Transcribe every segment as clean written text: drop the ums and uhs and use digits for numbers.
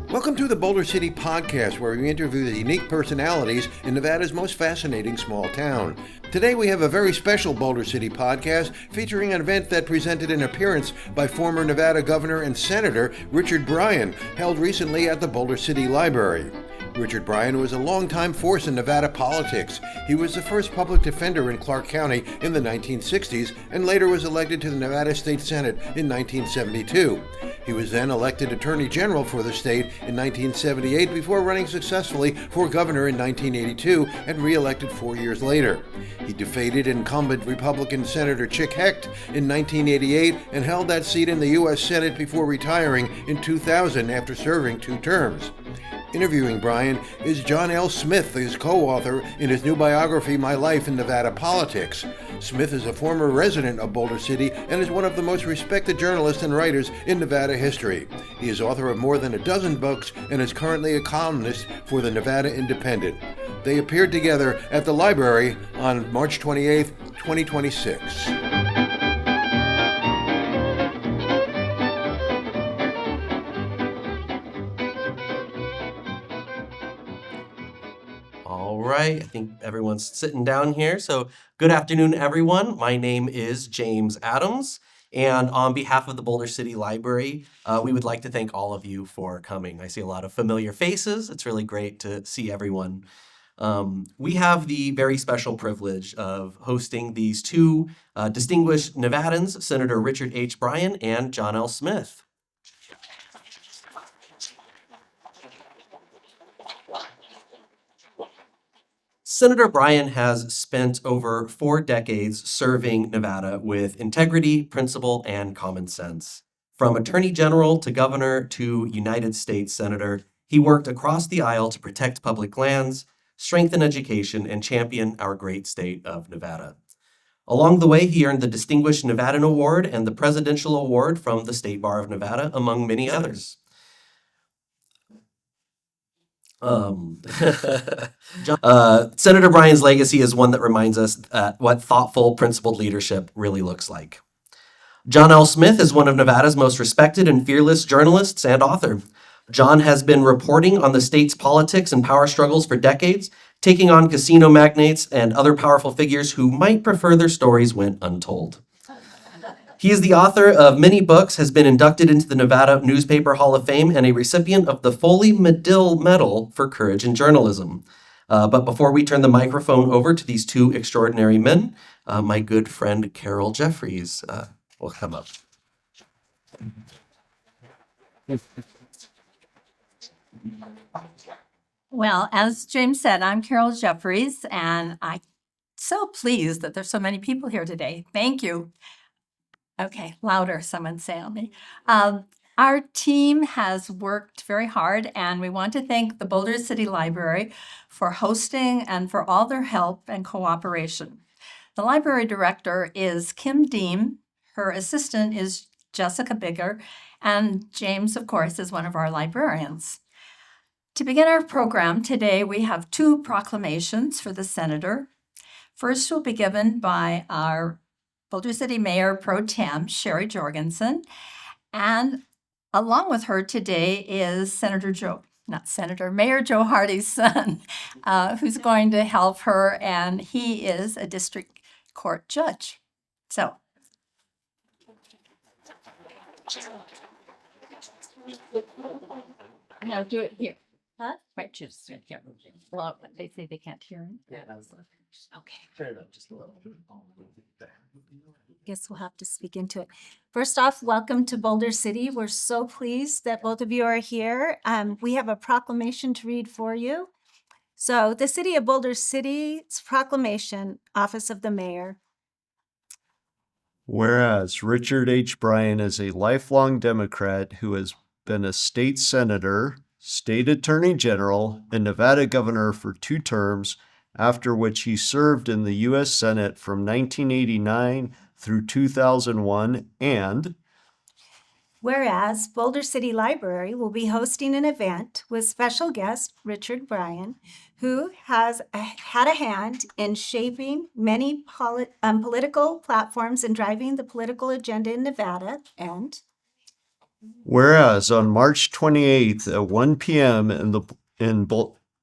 Welcome to the Boulder City Podcast, where we interview the unique personalities in Nevada's most fascinating small town. Today we have a very special Boulder City Podcast featuring an event that presented an appearance by former Nevada Governor and Senator Richard Bryan, held recently at the Boulder City Library. Richard Bryan was a longtime force in Nevada politics. He was the first public defender in Clark County in the 1960s and later was elected to the Nevada State Senate in 1972. He was then elected Attorney General for the state in 1978 before running successfully for governor in 1982 and re-elected 4 years later. He defeated incumbent Republican Senator Chic Hecht in 1988 and held that seat in the U.S. Senate before retiring in 2000 after serving 2 terms. Interviewing Bryan is John L. Smith, his co-author in his new biography, My Life in Nevada Politics. Smith is a former resident of Boulder City and is one of the most respected journalists and writers in Nevada history. He is author of more than a dozen books and is currently a columnist for the Nevada Independent. They appeared together at the library on March 28, 2026. All right, I think everyone's sitting down here. So good afternoon, everyone. My name is James Adams, and on behalf of the Boulder City Library, we would like to thank all of you for coming. I see a lot of familiar faces. It's really great to see everyone. We have the very special privilege of hosting these 2 distinguished Nevadans, Senator Richard H. Bryan and John L. Smith. Senator Bryan has spent over 4 decades serving Nevada with integrity, principle, and common sense. From Attorney General to Governor to United States Senator, he worked across the aisle to protect public lands, strengthen education, and champion our great state of Nevada. Along the way, he earned the Distinguished Nevadan Award and the Presidential Award from the State Bar of Nevada, among many others. Senator Bryan's legacy is one that reminds us what thoughtful, principled leadership really looks like. John L. Smith is one of Nevada's most respected and fearless journalists and author. John has been reporting on the state's politics and power struggles for decades, taking on casino magnates and other powerful figures who might prefer their stories went untold. He is the author of many books, has been inducted into the Nevada Newspaper Hall of Fame, and a recipient of the Foley Medill Medal for Courage in Journalism. But before we turn the microphone over to these 2 extraordinary men, my good friend Carol Jeffries will come up. Well, as James said, I'm Carol Jeffries, and I'm so pleased that there's so many people here today. Thank you. Okay, louder, someone say on me. Our team has worked very hard, and we want to thank the Boulder City Library for hosting and for all their help and cooperation. The library director is Kim Deem. Her assistant is Jessica Bigger, and James, of course, is one of our librarians. To begin our program today, we have 2 proclamations for the senator. First will be given by our Boulder City Mayor Pro Tem, Sherry Jorgensen, and along with her today is Mayor Joe Hardy's son, who's going to help her, and he is a district court judge. So. No, do it here. Huh? Right, just here. Well, they say they can't hear him. Yeah, okay. Turn it up just a little. Guess we'll have to speak into it. First off, welcome to Boulder City. We're so pleased that both of you are here. We have a proclamation to read for you. So the City of Boulder City's proclamation, Office of the Mayor. Whereas Richard H. Bryan is a lifelong Democrat who has been a state senator, state attorney general, and Nevada governor for 2 terms, after which he served in the U.S. Senate from 1989 through 2001, and Whereas Boulder City Library will be hosting an event with special guest Richard Bryan, who has had a hand in shaping many political platforms and driving the political agenda in Nevada. And Whereas on March 28th at 1 p.m. in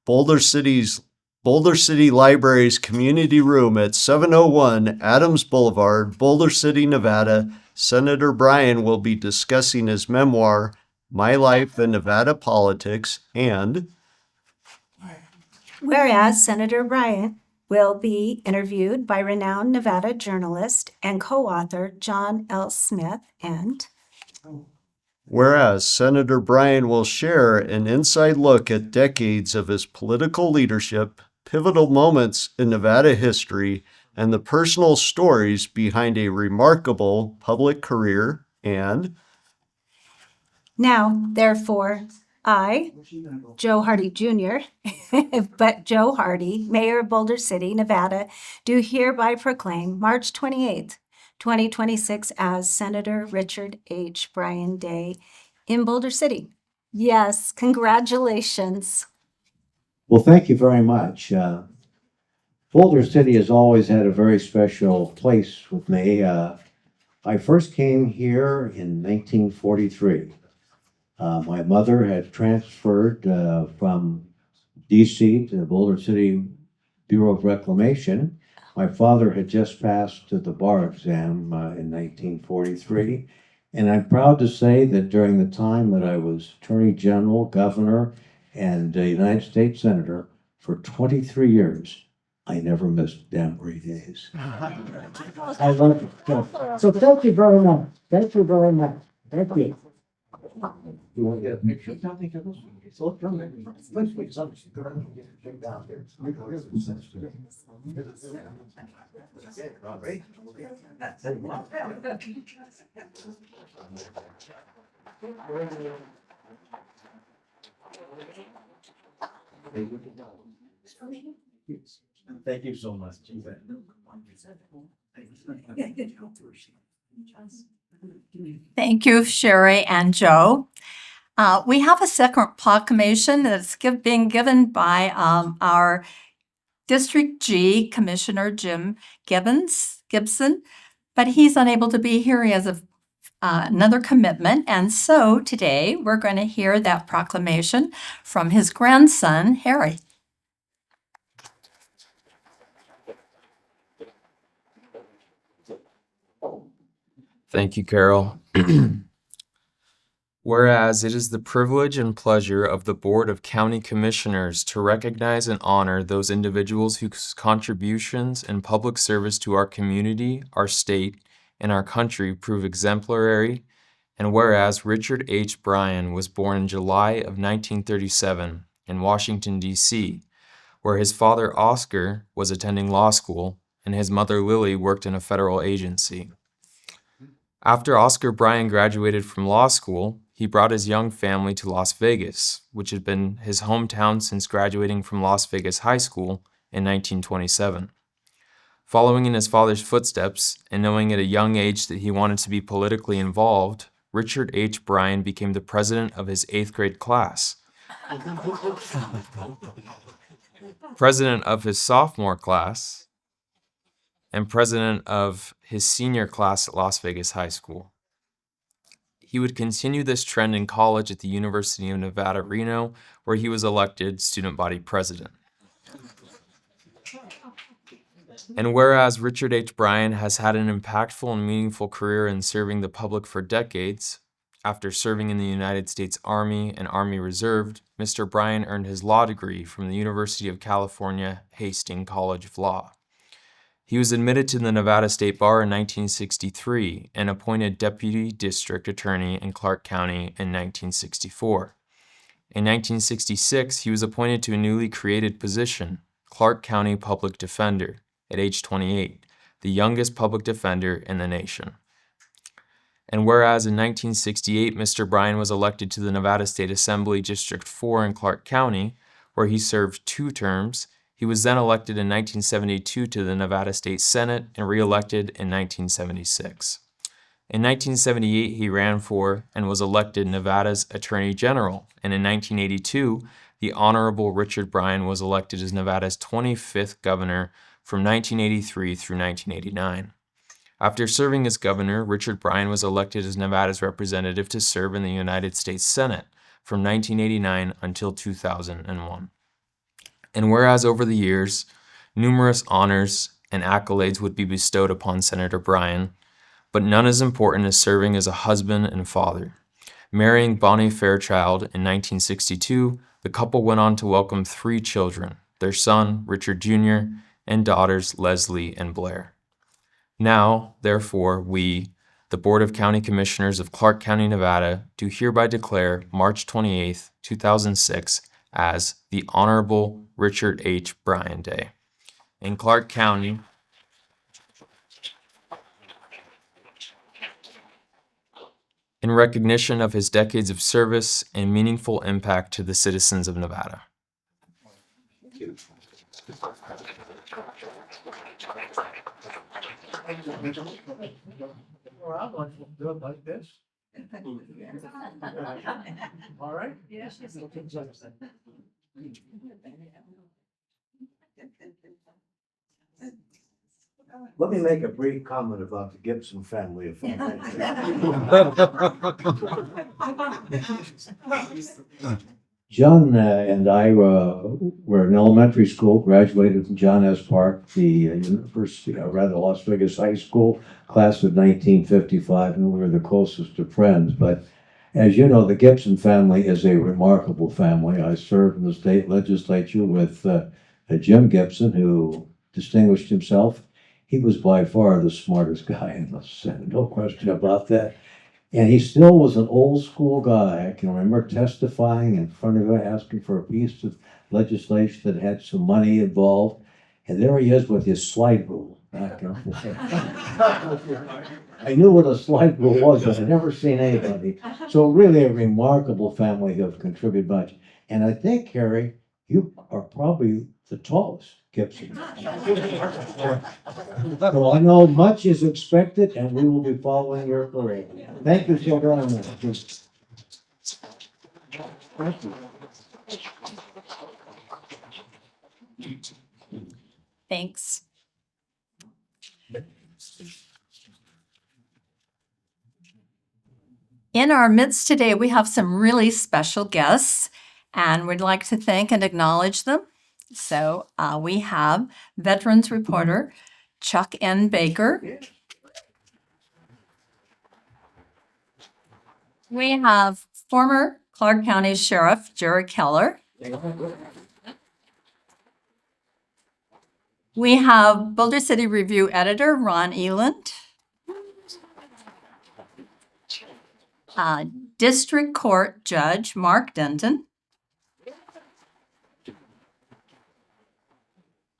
Boulder City Library's community room at 701 Adams Boulevard, Boulder City, Nevada, Senator Bryan will be discussing his memoir, My Life in Nevada Politics, and whereas Senator Bryan will be interviewed by renowned Nevada journalist and co-author John L. Smith, and whereas Senator Bryan will share an inside look at decades of his political leadership, pivotal moments in Nevada history, and the personal stories behind a remarkable public career, and now, therefore, I, Joe Hardy Jr., but Joe Hardy, Mayor of Boulder City, Nevada, do hereby proclaim March 28th, 2026 as Senator Richard H. Bryan Day in Boulder City. Yes, congratulations. Well, thank you very much. Boulder City has always had a very special place with me. I first came here in 1943. My mother had transferred from DC to the Boulder City Bureau of Reclamation. My father had just passed the bar exam in 1943. And I'm proud to say that during the time that I was Attorney General, Governor, and United States Senator for 23 years, I never missed Jamboree days. I love it. So thank you very much. Thank you very much. Thank you. You want to get a picture? Thank you so much. Thank you, Sherry and Joe. We have a second proclamation that's being given by our District G Commissioner Jim Gibson, but he's unable to be here. He has another commitment, and so today we're going to hear that proclamation from his grandson, Harry. Thank you, Carol. Whereas it is the privilege and pleasure of the Board of County Commissioners to recognize and honor those individuals whose contributions and public service to our community, our state, and our country prove exemplary, and whereas Richard H. Bryan was born in July of 1937 in Washington, D.C., where his father Oscar was attending law school and his mother Lily worked in a federal agency. After Oscar Bryan graduated from law school, he brought his young family to Las Vegas, which had been his hometown since graduating from Las Vegas High School in 1927. Following in his father's footsteps and knowing at a young age that he wanted to be politically involved, Richard H. Bryan became the president of his 8th grade class, president of his sophomore class, and president of his senior class at Las Vegas High School. He would continue this trend in college at the University of Nevada, Reno, where he was elected student body president. And whereas Richard H. Bryan has had an impactful and meaningful career in serving the public for decades, after serving in the United States Army and Army Reserve, Mr. Bryan earned his law degree from the University of California, Hastings College of Law. He was admitted to the Nevada State Bar in 1963 and appointed Deputy District Attorney in Clark County in 1964. In 1966, he was appointed to a newly created position, Clark County Public Defender, at age 28, the youngest public defender in the nation. And whereas in 1968, Mr. Bryan was elected to the Nevada State Assembly District 4 in Clark County, where he served 2 terms, he was then elected in 1972 to the Nevada State Senate and re-elected in 1976. In 1978, he ran for and was elected Nevada's Attorney General, and in 1982, the Honorable Richard Bryan was elected as Nevada's 25th governor from 1983 through 1989. After serving as governor, Richard Bryan was elected as Nevada's representative to serve in the United States Senate from 1989 until 2001. And whereas over the years, numerous honors and accolades would be bestowed upon Senator Bryan, but none as important as serving as a husband and father. Marrying Bonnie Fairchild in 1962, the couple went on to welcome 3 children, their son, Richard Jr., and daughters, Leslie and Blair. Now, therefore, we, the Board of County Commissioners of Clark County, Nevada, do hereby declare March 28, 2006 as the Honorable Richard H. Bryan Day. In Clark County, in recognition of his decades of service and meaningful impact to the citizens of Nevada. Do it like this. All right. Let me make a brief comment about the Gibson family of John and I were in elementary school, graduated from John S. Park, the University, Las Vegas High School, class of 1955, and we were the closest of friends. But as you know, the Gibson family is a remarkable family. I served in the state legislature with Jim Gibson, who distinguished himself. He was by far the smartest guy in the Senate, no question about that. And he still was an old school guy. I can remember testifying in front of him, asking for a piece of legislation that had some money involved. And there he is with his slide rule. I knew what a slide rule was, but I'd never seen anybody. So really a remarkable family who have contributed much. And I think, Harry, you are probably the tallest Gibson. So I know much is expected, and we will be following your career. Thank you so very much. Thanks. In our midst today, we have some really special guests, and we'd like to thank and acknowledge them. So we have veterans reporter Chuck N. Baker. We have former Clark County Sheriff Jerry Keller. We have Boulder City Review editor Ron Eland. District Court Judge Mark Denton.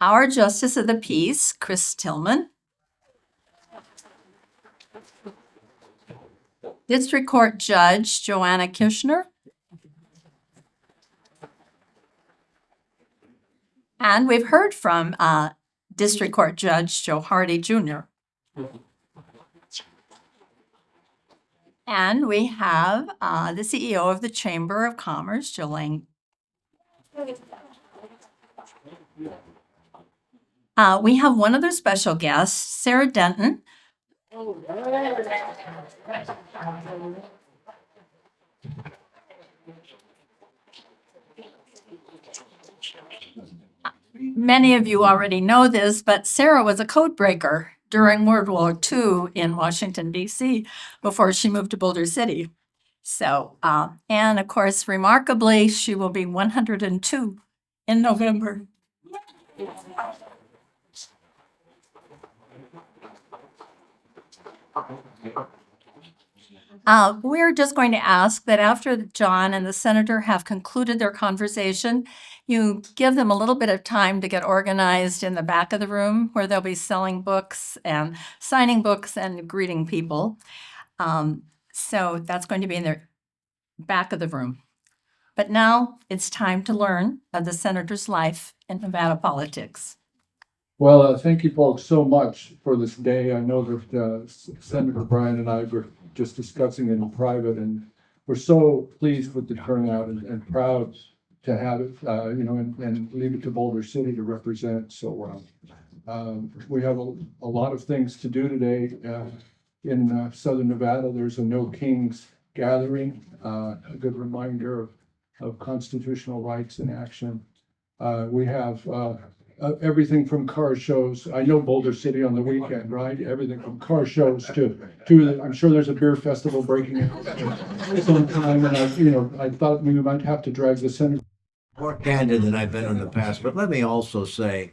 Our Justice of the Peace, Chris Tillman. District Court Judge Joanna Kirshner. And we've heard from District Court Judge Joe Hardy Jr. And we have the CEO of the Chamber of Commerce, Jill Lang. We have one other special guest, Sarah Denton. Many of you already know this, but Sarah was a code breaker during World War II in Washington, D.C., before she moved to Boulder City. So, and of course, remarkably, she will be 102 in November. We're just going to ask that after John and the senator have concluded their conversation, you give them a little bit of time to get organized in the back of the room where they'll be selling books and signing books and greeting people. So that's going to be in the back of the room. But now it's time to learn of the senator's life in Nevada politics. Well, thank you folks so much for this day. I know that Senator Bryan and I were just discussing it in private, and we're so pleased with the turnout and proud to have it, and leave it to Boulder City to represent. So we have a lot of things to do today. In Southern Nevada, there's a No Kings gathering, a good reminder of constitutional rights in action. We have everything from car shows. I know Boulder City on the weekend, right? Everything from car shows to I'm sure there's a beer festival breaking out sometime. And I thought we might have to drag the senator More candid than I've been in the past, but let me also say,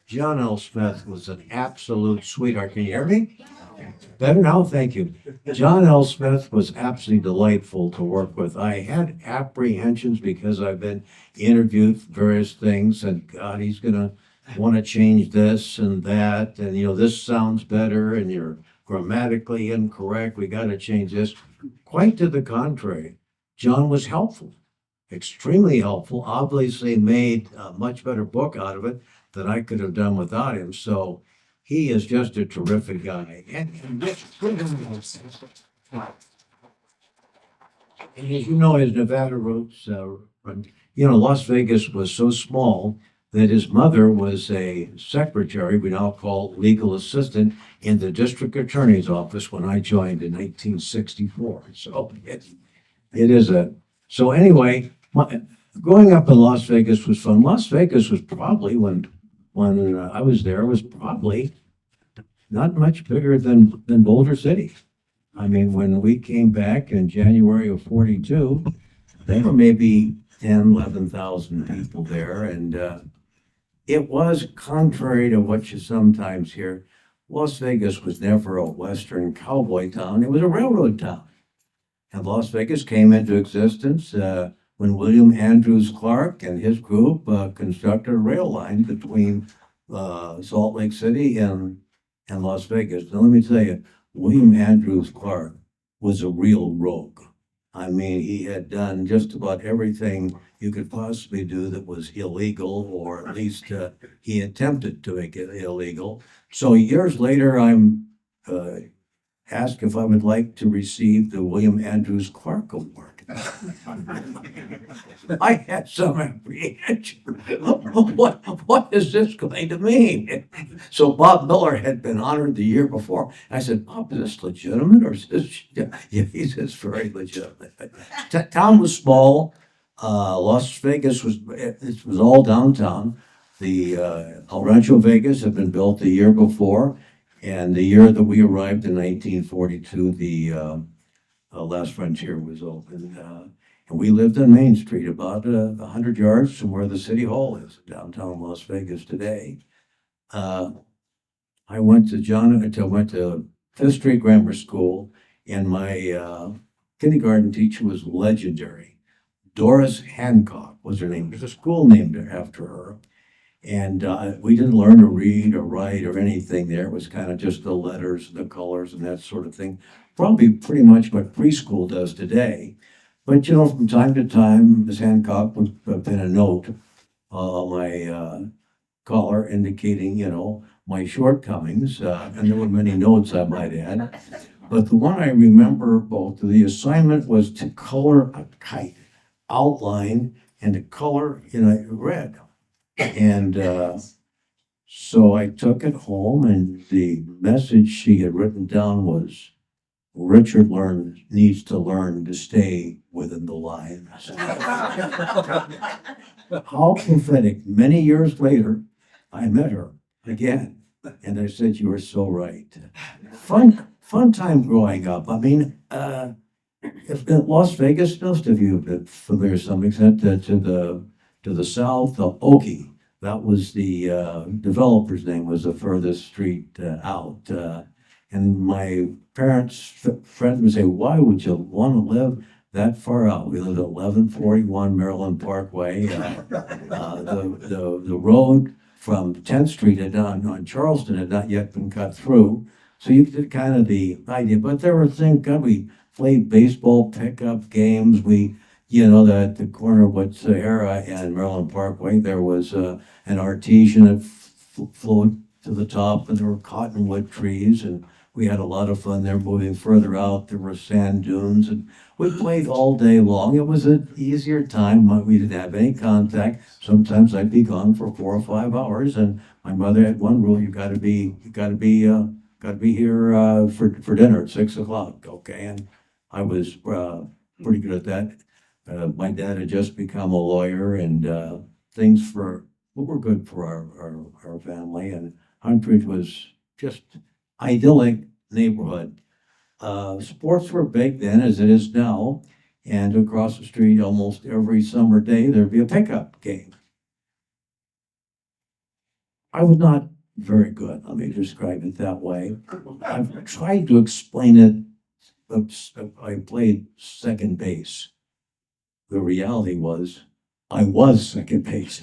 John L. Smith was an absolute sweetheart. Can you hear me? Better now, thank you. John L. Smith was absolutely delightful to work with. I had apprehensions because I've been interviewed for various things, and God, he's gonna want to change this and that, and this sounds better, and you're grammatically incorrect. We got to change this. Quite to the contrary, John was helpful, extremely helpful. Obviously, made a much better book out of it than I could have done without him. So he is just a terrific guy. And as you know, his Nevada roots, Las Vegas was so small that his mother was a secretary, we now call legal assistant, in the district attorney's office when I joined in 1964. So it is so anyway, growing up in Las Vegas was fun. Las Vegas was probably, when I was there, was probably not much bigger than Boulder City. I mean, when we came back in January of 42, there were maybe 11,000 people there. And it was, contrary to what you sometimes hear, Las Vegas was never a Western cowboy town. It was a railroad town. And Las Vegas came into existence when William Andrews Clark and his group constructed a rail line between Salt Lake City and Las Vegas. Now, let me tell you, William Andrews Clark was a real rogue. I mean, he had done just about everything you could possibly do that was illegal, or at least he attempted to make it illegal. So years later, I'm asked if I would like to receive the William Andrews Clark Award. I had some apprehension. What is this going to mean? So Bob Miller had been honored the year before. I said, Bob, is this legitimate, or is this? Yeah, he says very legitimate. Town was small. Las Vegas was all downtown. The El Rancho Vegas had been built the year before, and the year that we arrived in 1942, the Last Frontier was opened. And we lived on Main Street, about 100 yards from where the City Hall is, downtown Las Vegas today. I went to Fifth Street Grammar School, and my kindergarten teacher was legendary. Doris Hancock was her name. There's a school named after her. And we didn't learn to read or write or anything there. It was kind of just the letters, the colors, and that sort of thing. Probably pretty much what preschool does today. But, from time to time, Ms. Hancock would pin a note on my collar indicating, my shortcomings. And there were many notes, I might add. But the one I remember both, the assignment was to color a kite, outline, and to color in red. And so I took it home, and the message she had written down was, Richard needs to learn to stay within the lines. How prophetic. Many years later, I met her again, and I said, you were so right. Fun time growing up. I mean, if Las Vegas, most of you have been familiar to some extent to the south, Okie. That was the developer's name, was the furthest street out. And my parents' friends would say, why would you want to live that far out? We lived at 1141 Maryland Parkway. The road from 10th Street on Charleston had not yet been cut through. So you get kind of the idea. But there were things, we played baseball pickup games. At the corner of Sahara and Maryland Parkway, there was an artesian at flew to the top, and there were cottonwood trees, and we had a lot of fun there. Moving further out, there were sand dunes, and we played all day long. It was an easier time. We didn't have any contact. Sometimes I'd be gone for 4 or 5 hours, and my mother had one rule: you got to be here for dinner at 6 o'clock. Okay, and I was pretty good at that. My dad had just become a lawyer, and things were good for our family. And Huntridge was just idyllic neighborhood. Sports were big then, as it is now, and across the street almost every summer day there'd be a pickup game. I was not very good, let me describe it that way. I've tried to explain it. I played second base. The reality was I was second base.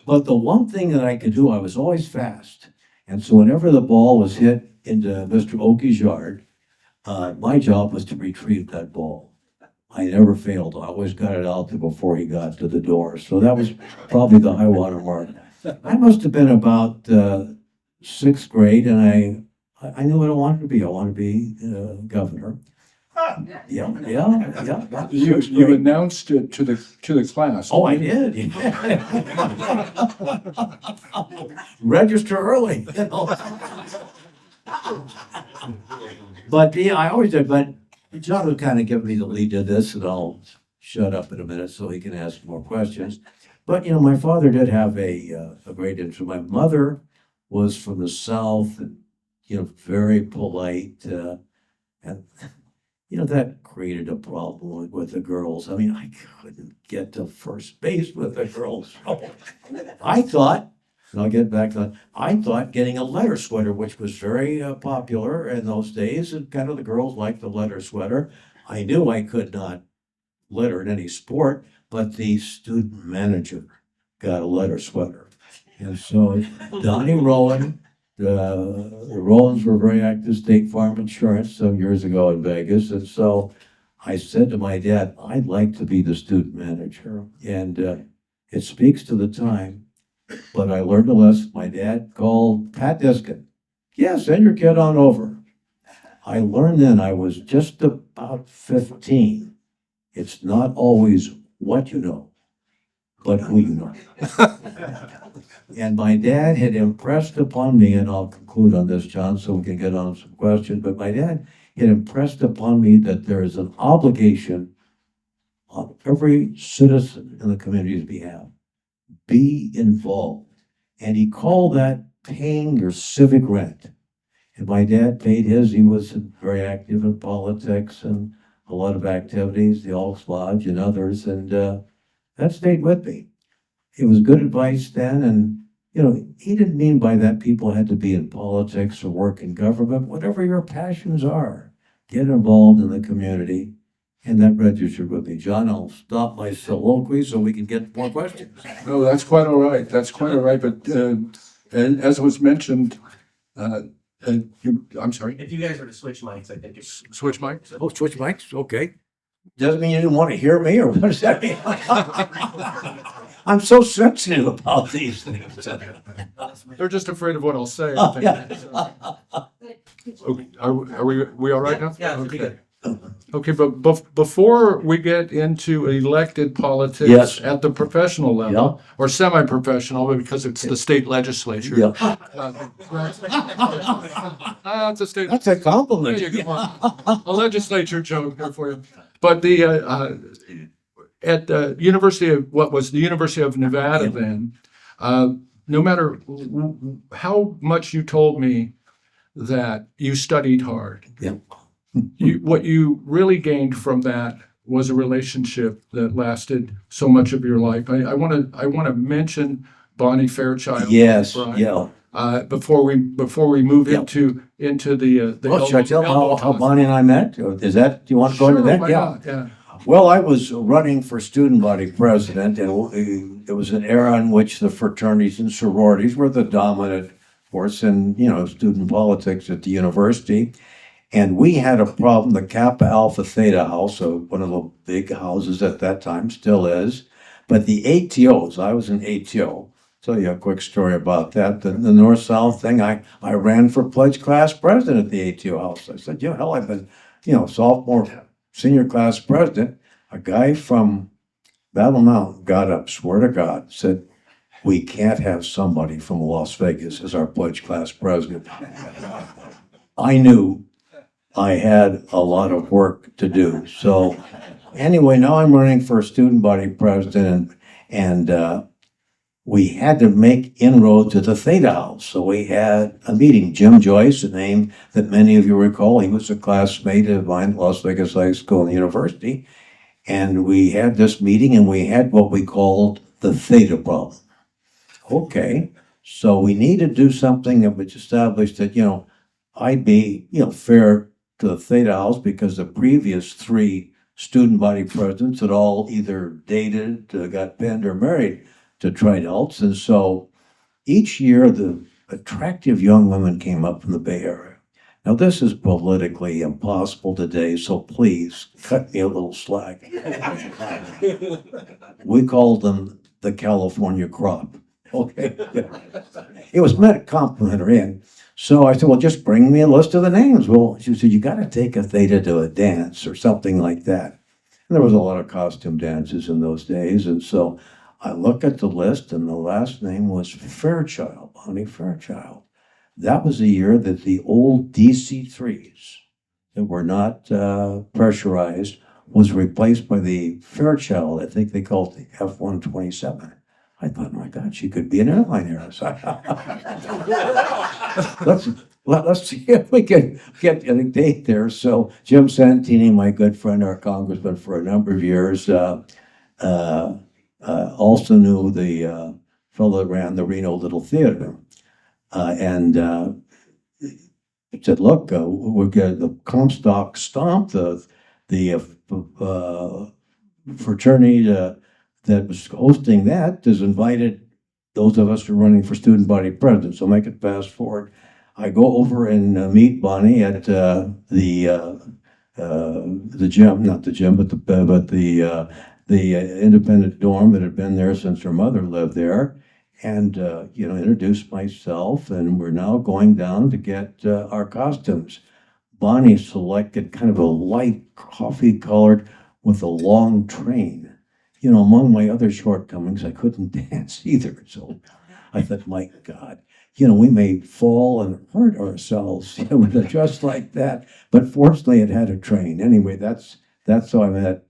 But the one thing that I could do, I was always fast. And so whenever the ball was hit into Mr. Oakey's yard, my job was to retrieve that ball. I never failed. I always got it out there before he got to the door. So that was probably the high water mark. I must have been about 6th grade, and I knew what I wanted to be. I wanted to be governor. Yeah. You announced it to the class. Oh, I did. Register early, you know. But yeah, I always did. But John would kind of give me the lead to this, and I'll shut up in a minute so he can ask more questions. But you know, my father did have a great interest. My mother was from the South, and very polite, and that created a problem with the girls. I mean, I couldn't get to first base with the girls. So I thought, and I'll get back to that, I thought getting a letter sweater, which was very popular in those days, and kind of the girls liked the letter sweater. I knew I could not letter in any sport, but the student manager got a letter sweater. And so Donnie Rowan, the Rowans were very active, State Farm Insurance some years ago in Vegas. And so I said to my dad, I'd like to be the student manager. And it speaks to the time, but I learned a lesson. My dad called Pat Diskin. Yeah, send your kid on over. I learned then, I was just about 15. It's not always what you know, but who you know. And my dad had impressed upon me, and I'll conclude on this, John, so we can get on some questions, but my dad had impressed upon me that there is an obligation on every citizen in the community's behalf. Be involved. And he called that paying your civic rent. And my dad paid his. He was very active in politics and a lot of activities, the Elks Lodge and others, and that stayed with me. It was good advice then, and he didn't mean by that people had to be in politics or work in government. Whatever your passions are, get involved in the community, and that registered with me. John, I'll stop my soliloquy so we can get more questions. No, that's quite all right. That's quite all right. But and as was mentioned, I'm sorry. If you guys were to switch mics, I think it's Switch mics. Oh, switch mics? Okay. Doesn't mean you didn't want to hear me, or what does that mean? I'm so sensitive about these things. They're just afraid of what I'll say. Oh, I yeah. think. Okay. Are we all right now? Yeah, pretty good. Okay, but before we get into elected politics Yes. at the professional level, or semi-professional, because it's the state legislature. Yeah. It's a state. That's a compliment. There you go. A legislature joke there for you. But at the University of University of Nevada then, no matter how much you told me that you studied hard, Yeah. what you really gained from that was a relationship that lasted so much of your life. I want to mention Bonnie Fairchild. Yes, Brian, yeah. Before we move Yeah. into the Well, should I tell them how elbow Bonnie and I met? Or do you want to go into Sure, that? why Yeah. not? Yeah. Well, I was running for student body president, and it was an era in which the fraternities and sororities were the dominant force in, student politics at the university. And we had a problem, the Kappa Alpha Theta House, so one of the big houses at that time, still is. But the ATOs, I was an ATO, tell you a quick story about that. The North-South thing, I ran for pledge class president at the ATO House. I said, hell, I've been, sophomore, senior class president. A guy from Battle Mountain got up, swear to God, said, we can't have somebody from Las Vegas as our pledge class president. I knew I had a lot of work to do. So anyway, now I'm running for student body president, and we had to make inroads at the Theta House. So we had a meeting. Jim Joyce, a name that many of you recall, he was a classmate of mine at Las Vegas High School and University. And we had this meeting, and we had what we called the Theta problem. Okay, so we need to do something that would establish that, I'd be, fair to the Theta House, because the previous 3 student body presidents had all either dated, got penned, or married to Tri-Delts. And so each year, the attractive young women came up from the Bay Area. Now, this is politically impossible today, so please cut me a little slack. We called them the California crop. Okay. It was meant complimentary. And so I said, well, just bring me a list of the names. Well, she said, you got to take a Theta to a dance or something like that. And there was a lot of costume dances in those days. And so I look at the list, and the last name was Fairchild, Bonnie Fairchild. That was the year that the old DC-3s that were not pressurized was replaced by the Fairchild. I think they called it the F-127. I thought, my God, she could be an airline heiress. So let's see if we can get a date there. So Jim Santini, my good friend, our congressman for a number of years, also knew the fellow that ran the Reno Little Theater. And said, look, we're going the Comstock Stomp, the fraternity that was hosting that has invited those of us who are running for student body president. So make it fast forward. I go over and meet Bonnie at the gym, not the gym, but the independent dorm that had been there since her mother lived there, and introduced myself. And we're now going down to get our costumes. Bonnie selected kind of a light coffee colored with a long train. Among my other shortcomings, I couldn't dance either. So I thought, my God, we may fall and hurt ourselves with a dress like that. But fortunately, it had a train. Anyway, that's how I met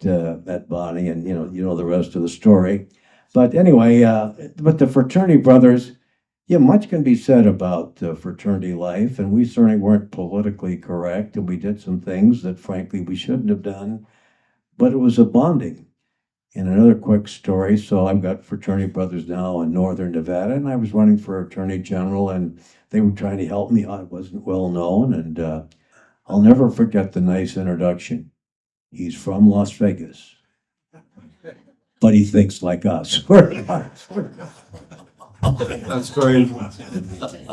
Bonnie, and the rest of the story. But anyway, but the fraternity brothers, much can be said about fraternity life, and we certainly weren't politically correct, and we did some things that, frankly, we shouldn't have done. But it was a bonding. And another quick story, so I've got fraternity brothers now in northern Nevada, and I was running for attorney general, and they were trying to help me. I wasn't well known, and I'll never forget the nice introduction. He's from Las Vegas, but he thinks like us. That's great.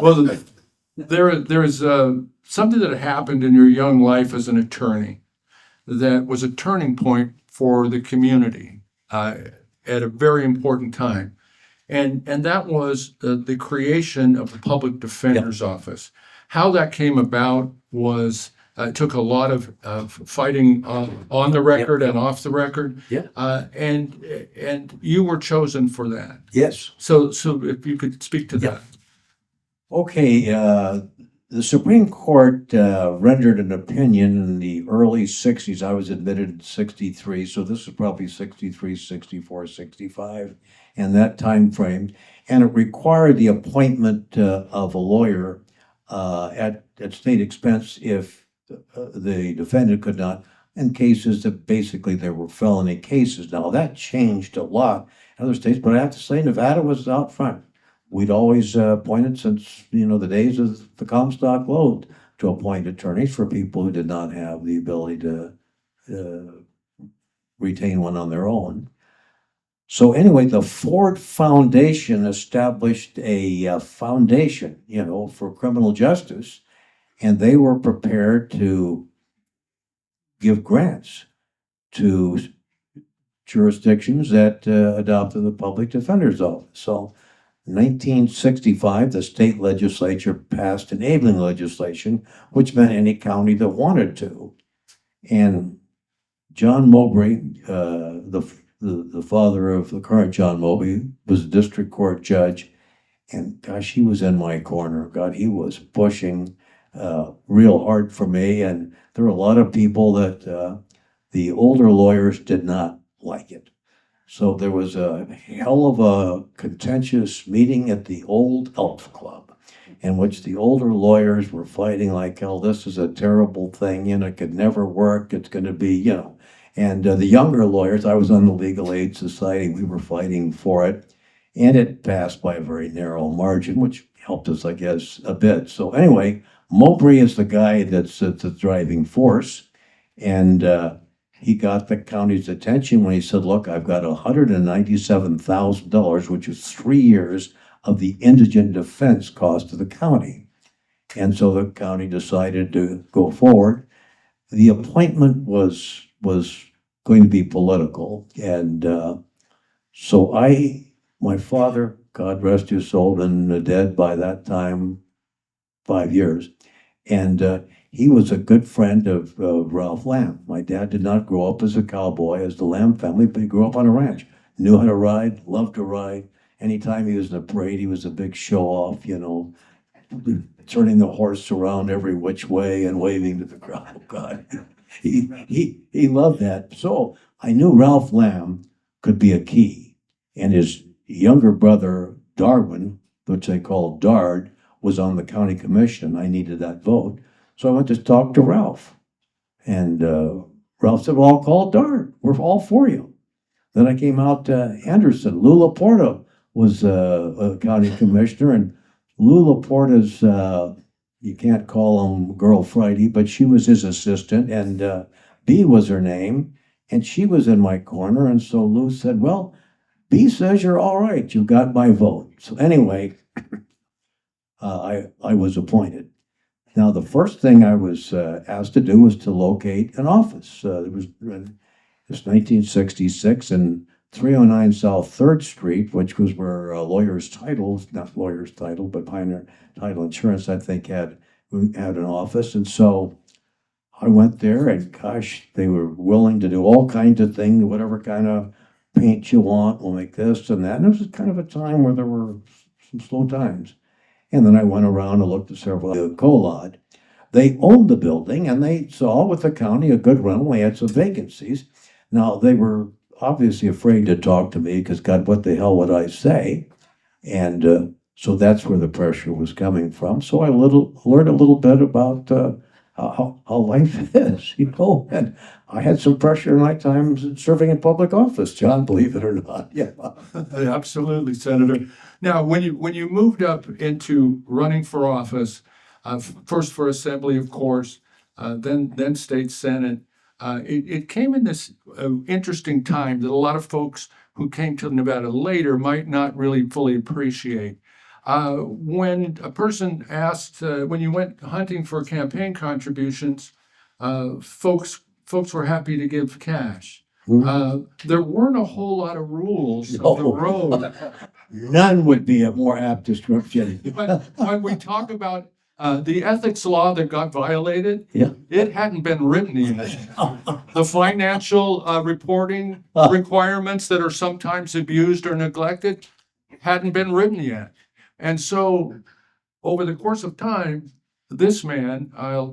Well, there is something that happened in your young life as an attorney that was a turning point for the community at a very important time. And that was the creation of the Public Defender's Office. How that came about was it took a lot of fighting on the record and off the record. And you were chosen for that. Yes. So if you could speak to that. Okay, the Supreme Court rendered an opinion in the early 60s. I was admitted in 63, so this is probably 63, 64, 65, and that time frame. And it required the appointment of a lawyer at state expense if the defendant could not, in cases that basically there were felony cases. Now, that changed a lot in other states, but I have to say Nevada was out front. We'd always appointed since, the days of the Comstock Load to appoint attorneys for people who did not have the ability to retain one on their own. So anyway, the Ford Foundation established a foundation, for criminal justice, and they were prepared to give grants to jurisdictions that adopted the Public Defender's Office. So 1965, the state legislature passed enabling legislation, which meant any county that wanted to. And John Mowbray, the father of the current John Mowbray, was a district court judge. And gosh, he was in my corner. God, he was pushing real hard for me. And there were a lot of people that the older lawyers did not like it. So there was a hell of a contentious meeting at the old Elks Club, in which the older lawyers were fighting like hell. This is a terrible thing, it could never work. It's going to be, And the younger lawyers, I was on the Legal Aid Society, we were fighting for it. And it passed by a very narrow margin, which helped us, I guess, a bit. So anyway, Mowbray is the guy that's the driving force. And he got the county's attention when he said, look, I've got $197,000, which is 3 years of the indigent defense cost of the county. And so the county decided to go forward. The appointment was going to be political. And so my father, God rest his soul, been dead by that time, 5 years. And he was a good friend of Ralph Lamb. My dad did not grow up as a cowboy, as the Lamb family, but he grew up on a ranch. Knew how to ride, loved to ride. Anytime he was in a parade, he was a big show-off, turning the horse around every which way and waving to the crowd. Oh, God, he loved that. So I knew Ralph Lamb could be a key. And his younger brother, Darwin, which they called Dard, was on the county commission. I needed that vote. So I went to talk to Ralph. And Ralph said, well, I'll call Dard. We're all for you. Then I came out to Anderson. Lou Laporta was a county commissioner. And Lou Laporta's, you can't call him Girl Friday, but she was his assistant. And Bee was her name. And she was in my corner. And so Lou said, well, Bee says you're all right. You got my vote. So anyway, I was appointed. Now, the first thing I was asked to do was to locate an office. It was 1966, and 309 South 3rd Street, which was where Lawyers Title, not Lawyers Title, but Pioneer Title Insurance, I think, had an office. And so I went there, and gosh, they were willing to do all kinds of things, whatever kind of paint you want, we'll make this and that. And it was kind of a time where there were some slow times. And then I went around and looked at several Colod. They owned the building, and they saw with the county a good rental. They had some vacancies. Now, they were obviously afraid to talk to me because, God, what the hell would I say? And so that's where the pressure was coming from. So I learned a little bit about how life is, and I had some pressure in my time serving in public office, John, believe it or not. Yeah. Absolutely, Senator. Now, when you moved up into running for office, first for Assembly, of course, then State Senate, it came in this interesting time that a lot of folks who came to Nevada later might not really fully appreciate. When a person asked, when you went hunting for campaign contributions, folks were happy to give cash. There weren't a whole lot of rules of the road. None would be a more apt description. But when we talk about the ethics law that got violated, Yeah. it hadn't been written yet. The financial reporting requirements that are sometimes abused or neglected hadn't been written yet. And so over the course of time, this man,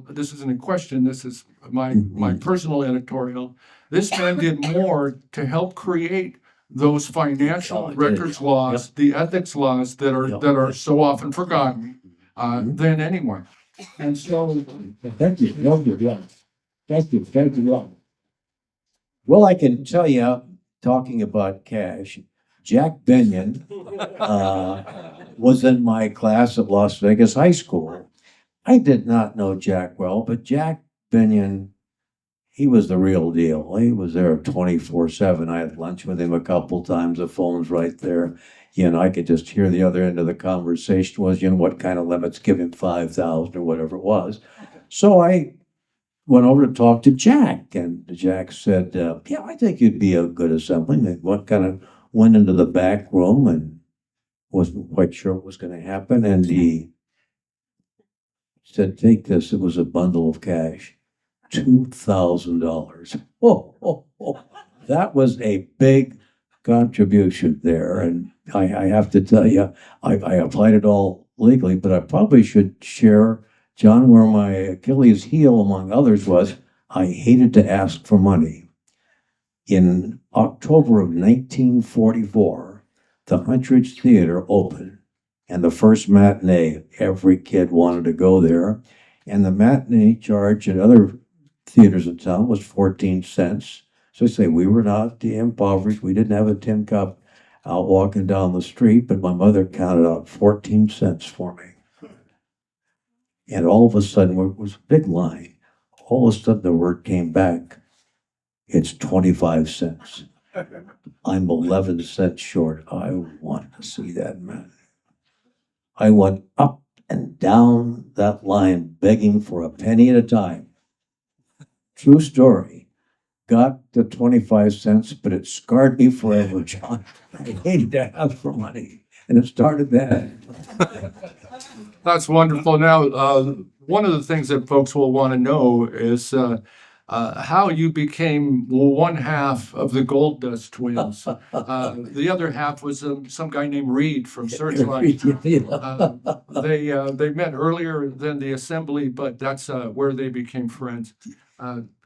this isn't a question, this is my personal editorial, this man did more to help create those financial records laws, the ethics laws that are so often forgotten than anyone. And so, Thank you. Thank you. Well, I can tell you, talking about cash, Jack Benyon was in my class at Las Vegas High School. I did not know Jack well, but Jack Benyon, he was the real deal. He was there 24/7. I had lunch with him a couple times. The phone's right there. I could just hear the other end of the conversation was, what kind of limits, give him 5,000 or whatever it was. So I went over to talk to Jack, and Jack said, I think you'd be a good assemblyman. What kind of went into the back room and wasn't quite sure what was going to happen, and he said, "Take this." It was a bundle of cash, $2,000. That was a big contribution there, and I have to tell you, I applied it all legally, but I probably should share, John, where my Achilles heel, among others, was I hated to ask for money. In October of 1944, the Huntridge Theater opened, and the first matinee, every kid wanted to go there, and the matinee charge at other theaters in town was 14 cents. So I say we were not impoverished. We didn't have a tin cup out walking down the street, but my mother counted out 14 cents for me. And all of a sudden, it was a big line. All of a sudden, the word came back. It's 25 cents. I'm 11 cents short. I want to see that man. I went up and down that line begging for a penny at a time. True story. Got the 25 cents, but it scarred me forever, John. I hated to ask for money. And it started then. That's wonderful. Now, one of the things that folks will want to know is how you became one half of the Gold Dust Twins. The other half was some guy named Reed from Searchlight. They met earlier than the assembly, but that's where they became friends.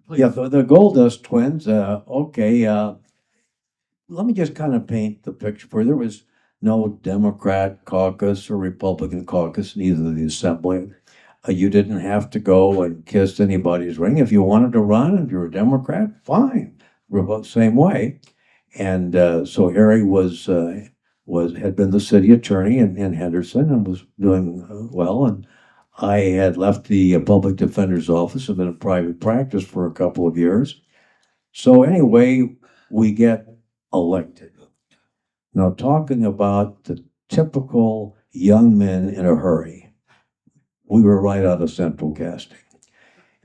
Please. Yeah, the Gold Dust Twins. Let me just kind of paint the picture for you. There was no Democrat caucus or Republican caucus in either of the assembly. You didn't have to go and kiss anybody's ring. If you wanted to run, if you're a Democrat, fine. We're both the same way. And so Harry had been the city attorney in Henderson and was doing well. And I had left the public defender's office and been in private practice for a couple of years. So anyway, we get elected. Now, talking about the typical young men in a hurry, we were right out of central casting.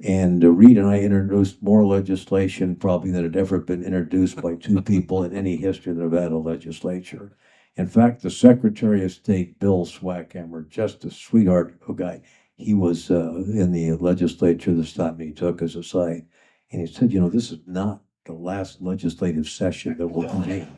And Reed and I introduced more legislation probably than had ever been introduced by two people in any history of the Nevada legislature. In fact, the Secretary of State, Bill Swackhammer, just a sweetheart of a guy, he was in the legislature this time. He took us aside and he said, this is not the last legislative session that will convene.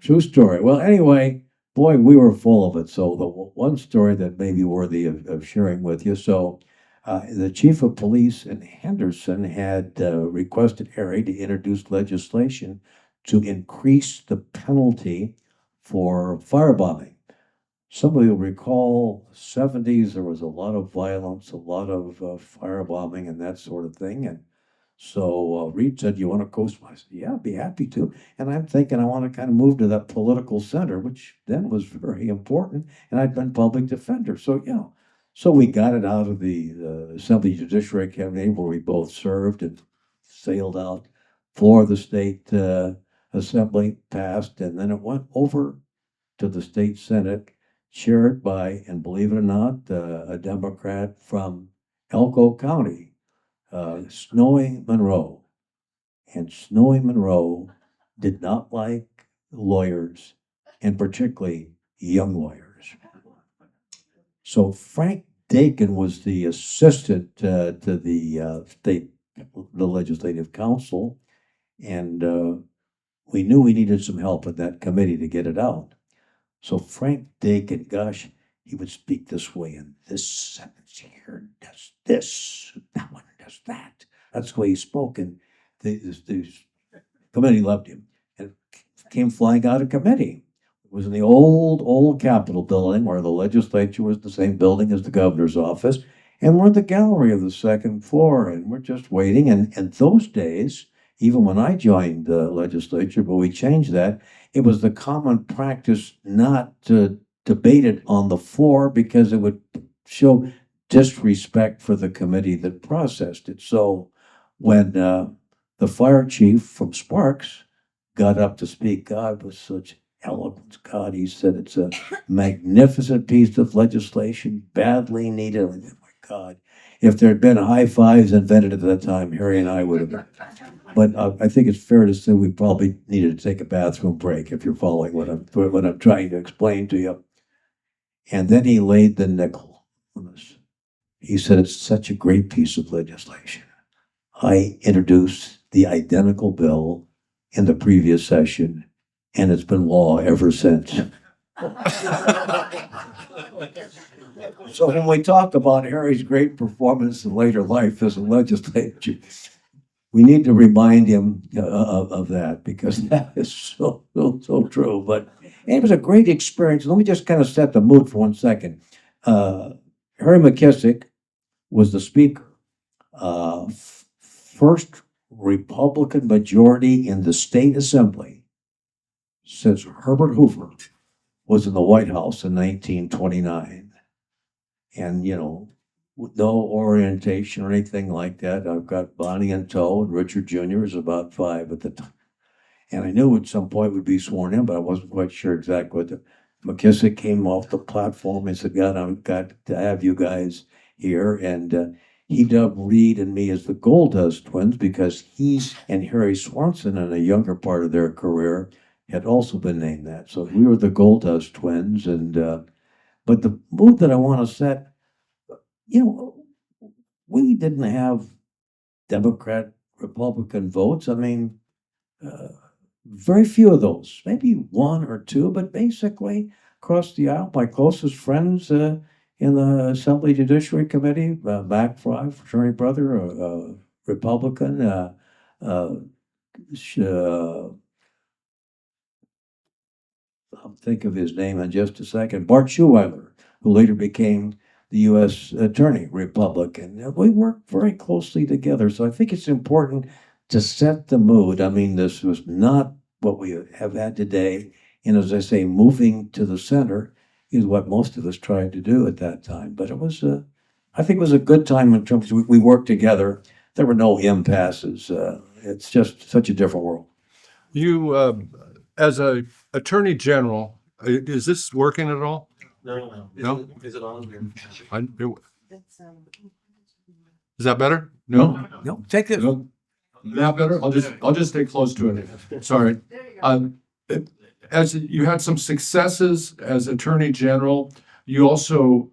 True story. Well, anyway, boy, we were full of it. So the one story that may be worthy of sharing with you. So the chief of police in Henderson had requested Harry to introduce legislation to increase the penalty for firebombing. Some of you recall 70s, there was a lot of violence, a lot of firebombing and that sort of thing. And so Reed said, "You want to co-sponsor?" I said, "Yeah, I'd be happy to." And I'm thinking I want to kind of move to that political center, which then was very important. And I'd been public defender. So, so we got it out of the Assembly Judiciary Committee where we both served and sailed out. Floor of the state assembly passed, and then it went over to the state Senate, chaired by, and believe it or not, a Democrat from Elko County, Snowy Monroe. And Snowy Monroe did not like lawyers, and particularly young lawyers. So Frank Dakin was the assistant to the legislative council, and we knew we needed some help with that committee to get it out. So Frank Dakin, gosh, he would speak this way, and this sentence here does this, that one does that. That's the way he spoke, and the committee loved him. And came flying out of committee. It was in the old Capitol building where the legislature was the same building as the governor's office, and we're in the gallery of the second floor, and we're just waiting. And in those days, even when I joined the legislature, but we changed that, it was the common practice not to debate it on the floor because it would show disrespect for the committee that processed it. So when the fire chief from Sparks got up to speak, God was such eloquence. God, he said, it's a magnificent piece of legislation, badly needed. Oh my God. If there had been high fives invented at that time, Harry and I would have been. But I think it's fair to say we probably needed to take a bathroom break, if you're following what I'm trying to explain to you. And then he laid the nickel on us. He said, it's such a great piece of legislation. I introduced the identical bill in the previous session, and it's been law ever since. So when we talk about Harry's great performance in later life as a legislator, we need to remind him of that, because that is so true. But it was a great experience. Let me just kind of set the mood for 1 second. Harry McKissick was the speaker. First Republican majority in the state assembly since Herbert Hoover was in the White House in 1929. And, with no orientation or anything like that. I've got Bonnie in tow, and Richard Jr. is about 5 at the time. And I knew at some point we'd be sworn in, but I wasn't quite sure exactly what McKissick came off the platform and said, God, I've got to have you guys here. And he dubbed Reed and me as the Gold Dust Twins, because he and Harry Swanson, in a younger part of their career, had also been named that. So we were the Gold Dust Twins. And but the mood that I want to set, we didn't have Democrat, Republican votes. I mean, very few of those, maybe 1 or 2, but basically across the aisle, my closest friends in the Assembly Judiciary Committee, Mac Fry, fraternity brother, Republican, I'll think of his name in just a second, Bart Schuweiler, who later became the U.S. Attorney, Republican. We worked very closely together. So I think it's important to set the mood. I mean, this was not what we have had today. And as I say, moving to the center is what most of us tried to do at that time. But it was, I think it was a good time in terms of we worked together. There were no impasses. It's just such a different world. You, as a attorney general, is this working at all? No? Is it on? Is that better? No? No, take this. No? Not better? I'll just stay close to it. Sorry. As you had some successes as Attorney General, you also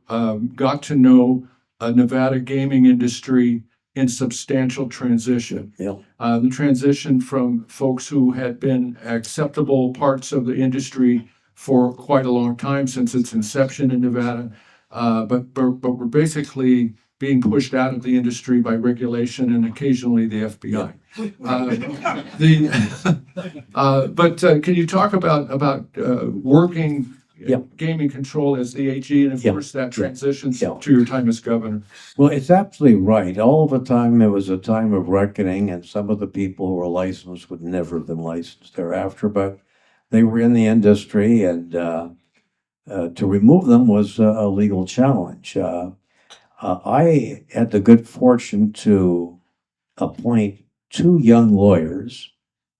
got to know a Nevada gaming industry in substantial transition. Yeah. The transition from folks who had been acceptable parts of the industry for quite a long time, since its inception in Nevada, but we're basically being pushed out of the industry by regulation and occasionally the FBI. But can you talk about working gaming control as the AG, and of course that transitions to your time as governor? Well, it's absolutely right. All the time it was a time of reckoning, and some of the people who were licensed would never have been licensed thereafter, but they were in the industry, and to remove them was a legal challenge. I had the good fortune to appoint 2 young lawyers.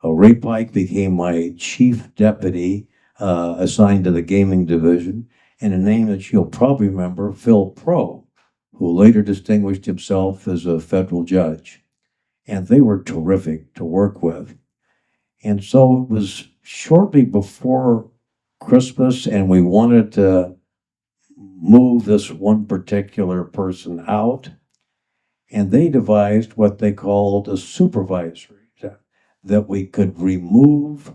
Ray Pike became my chief deputy, assigned to the gaming division, and a name that you'll probably remember, Phil Pro, who later distinguished himself as a federal judge. And they were terrific to work with. And so it was shortly before Christmas, and we wanted to move this one particular person out. And they devised what they called a supervisory, that we could remove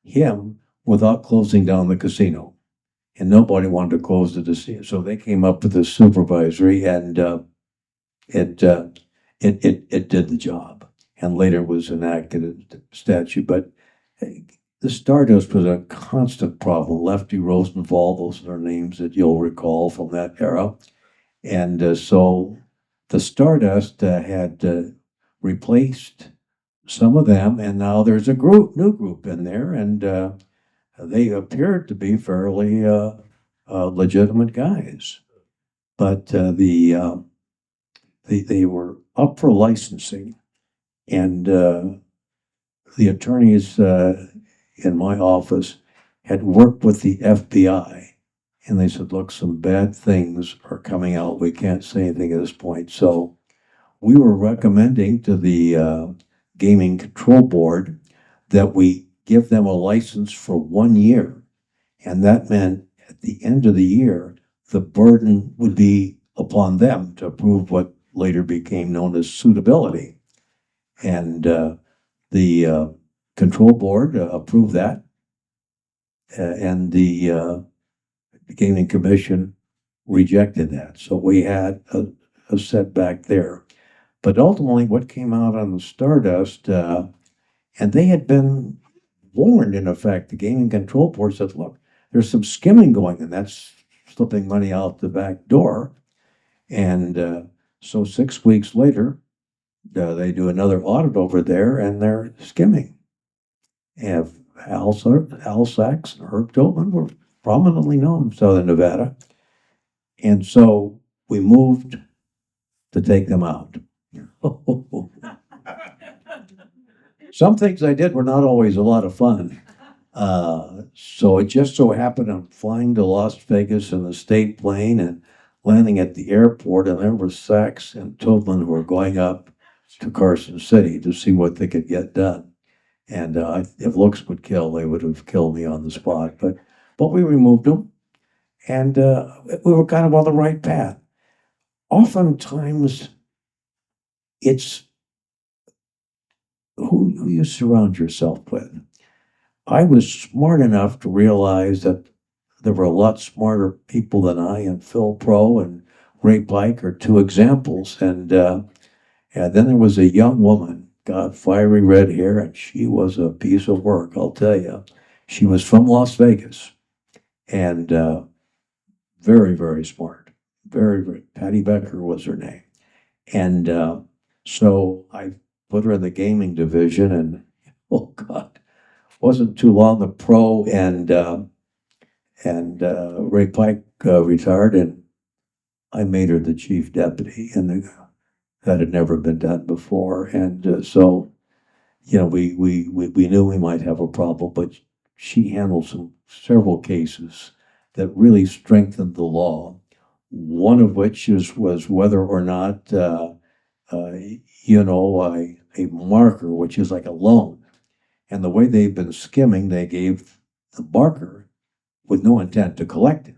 him without closing down the casino. And nobody wanted to close the casino. So they came up with this supervisory, and it did the job. And later was enacted a statute. But the Stardust was a constant problem. Lefty Rosenthal, those are their names that you'll recall from that era. And so the Stardust had replaced some of them, and now there's a new group in there, and they appeared to be fairly legitimate guys. But they were up for licensing, and the attorneys in my office had worked with the FBI And they said, look, some bad things are coming out. We can't say anything at this point. So we were recommending to the Gaming Control Board that we give them a license for 1 year. And that meant at the end of the year, the burden would be upon them to prove what later became known as suitability. And the control board approved that. And the Gaming Commission rejected that. So we had a setback there. But ultimately, what came out on the Stardust, and they had been warned, in effect, the Gaming Control Board said, look, there's some skimming going, and that's slipping money out the back door. And so 6 weeks later, they do another audit over there, and they're skimming. And Al Sachs and Herb Tobin were prominently known in Southern Nevada. And so we moved to take them out. Some things I did were not always a lot of fun. So it just so happened I'm flying to Las Vegas in the state plane and landing at the airport, and there were Sachs and Tobin who were going up to Carson City to see what they could get done. And if looks would kill, they would have killed me on the spot. But we removed them, and we were kind of on the right path. Oftentimes, it's who you surround yourself with. I was smart enough to realize that there were a lot smarter people than I, and Phil Pro and Ray Pike are two examples. And then there was a young woman, got fiery red hair, and she was a piece of work, I'll tell you. She was from Las Vegas, and very, very smart. Very, very, Patty Becker was her name. And so I put her in the gaming division, and oh God, wasn't too long, the Pro and Ray Pike retired, and I made her the chief deputy, and that had never been done before. And so, you know, we knew we might have a problem, but she handled several cases that really strengthened the law. One of which was whether or not, a marker, which is like a loan. And the way they've been skimming, they gave the marker with no intent to collect it.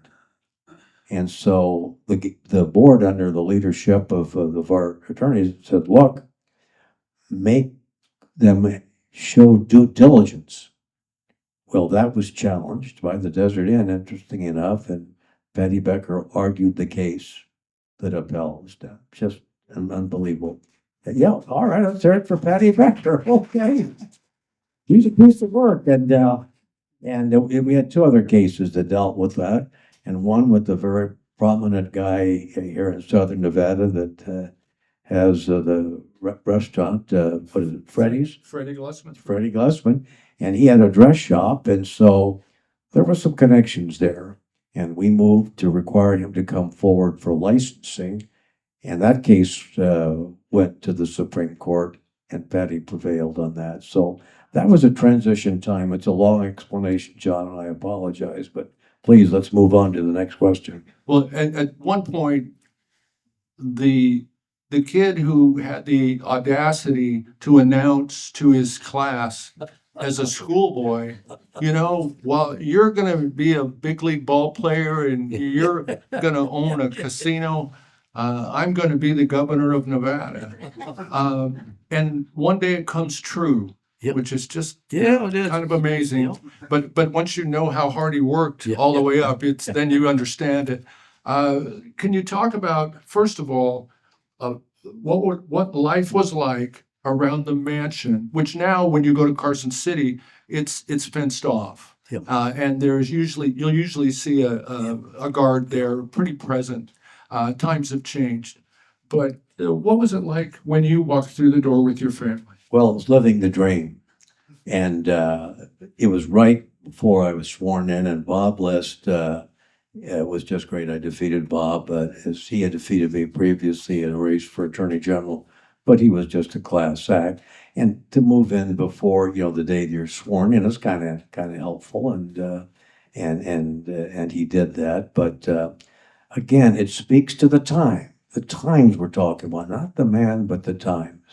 And so the board, under the leadership of our attorneys, said, look, make them show due diligence. Well, that was challenged by the Desert Inn, interesting enough, and Patty Becker argued the case that upheld that. Just unbelievable. Yeah, all right, let's hear it for Patty Becker. Okay. He's a piece of work. And we had two other cases that dealt with that, and one with a very prominent guy here in Southern Nevada that has the restaurant, what is it, Freddy's? Freddie Glussman. Freddie Glussman. And he had a dress shop, and so there were some connections there. And we moved to require him to come forward for licensing. And that case went to the Supreme Court, and Patty prevailed on that. So that was a transition time. It's a long explanation, John, and I apologize, but please, let's move on to the next question. Well, at one point, the kid who had the audacity to announce to his class as a schoolboy, well, you're going to be a big league ball player and you're going to own a casino. I'm going to be the governor of Nevada. And one day it comes true, which is just kind of amazing. But once you know how hard he worked all the way up, then you understand it. Can you talk about, first of all, what life was like around the mansion, which now when you go to Carson City, it's fenced off. And you'll usually see a guard there, pretty present. Times have changed. But what was it like when you walked through the door with your family? Well, it was living the dream. And it was right before I was sworn in, and Bob List was just great. I defeated Bob, as he had defeated me previously in a race for Attorney General, but he was just a class act. And to move in before, the day you're sworn in is kind of helpful. and he did that. But again, it speaks to the time. The times we're talking about, not the man, but the times.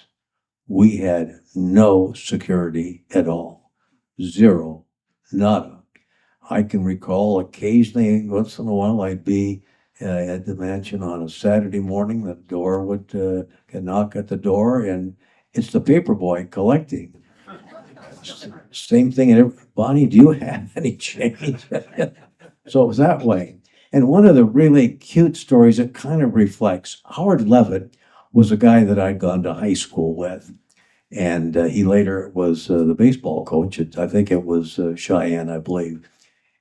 We had no security at all. Zero. Nada. I can recall occasionally, once in a while, I'd be at the mansion on a Saturday morning. The door would knock at the door, and it's the paper boy collecting. Same thing. And Bonnie, do you have any change? So it was that way. And one of the really cute stories that kind of reflects, Howard Levitt was a guy that I'd gone to high school with. And he later was the baseball coach at, I think it was Cheyenne, I believe.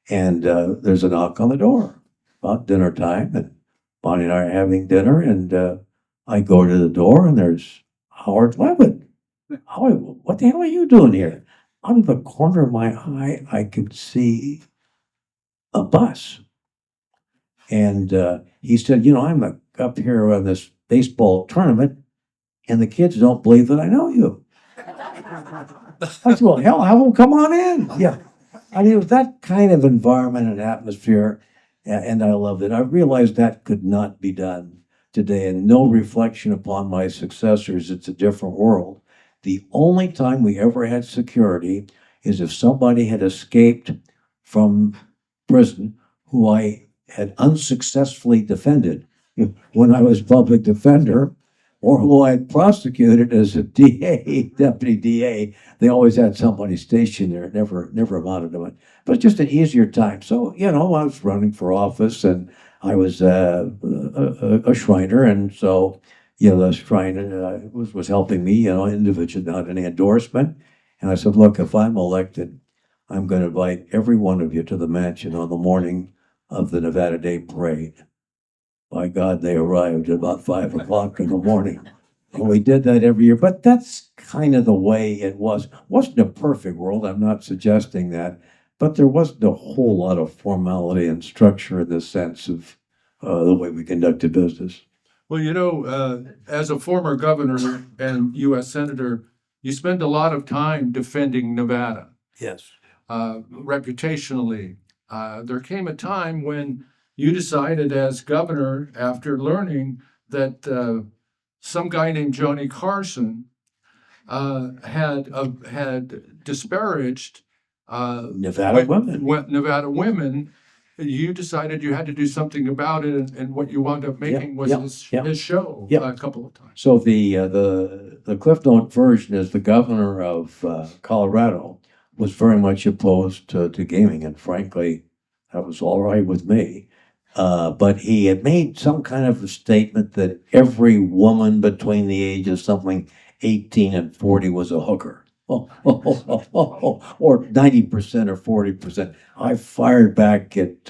And there's a knock on the door about dinner time. And Bonnie and I are having dinner. And I go to the door and there's Howard Levitt. Howard, what the hell are you doing here? Out of the corner of my eye, I could see a bus. And he said, I'm up here on this baseball tournament, and the kids don't believe that I know you. I said, well, hell, have them come on in. Yeah. I mean, it was that kind of environment and atmosphere, and I loved it. I realized that could not be done today, and no reflection upon my successors. It's a different world. The only time we ever had security is if somebody had escaped from prison who I had unsuccessfully defended when I was public defender, or who I had prosecuted as a DA, deputy DA. They always had somebody stationed there. It never amounted to it. But just an easier time. So, I was running for office, and I was a Shriner, and so, the Shriner was helping me, individually, not any endorsement. And I said, look, if I'm elected, I'm going to invite every one of you to the mansion on the morning of the Nevada Day Parade. By God, they arrived at about 5 o'clock in the morning. And we did that every year. But that's kind of the way it was. It wasn't a perfect world. I'm not suggesting that. But there wasn't a whole lot of formality and structure in the sense of the way we conducted business. Well, as a former governor and U.S. Senator, you spend a lot of time defending Nevada. Yes. Reputationally. There came a time when you decided as governor, after learning that some guy named Johnny Carson had disparaged Nevada women. Nevada women, you decided you had to do something about it, and what you wound up making was his show a couple of times. So the Cliff Note version is the governor of Colorado was very much opposed to gaming, and frankly, that was all right with me. But he had made some kind of a statement that every woman between the age of something 18 and 40 was a hooker. Or 90% or 40%. I fired back at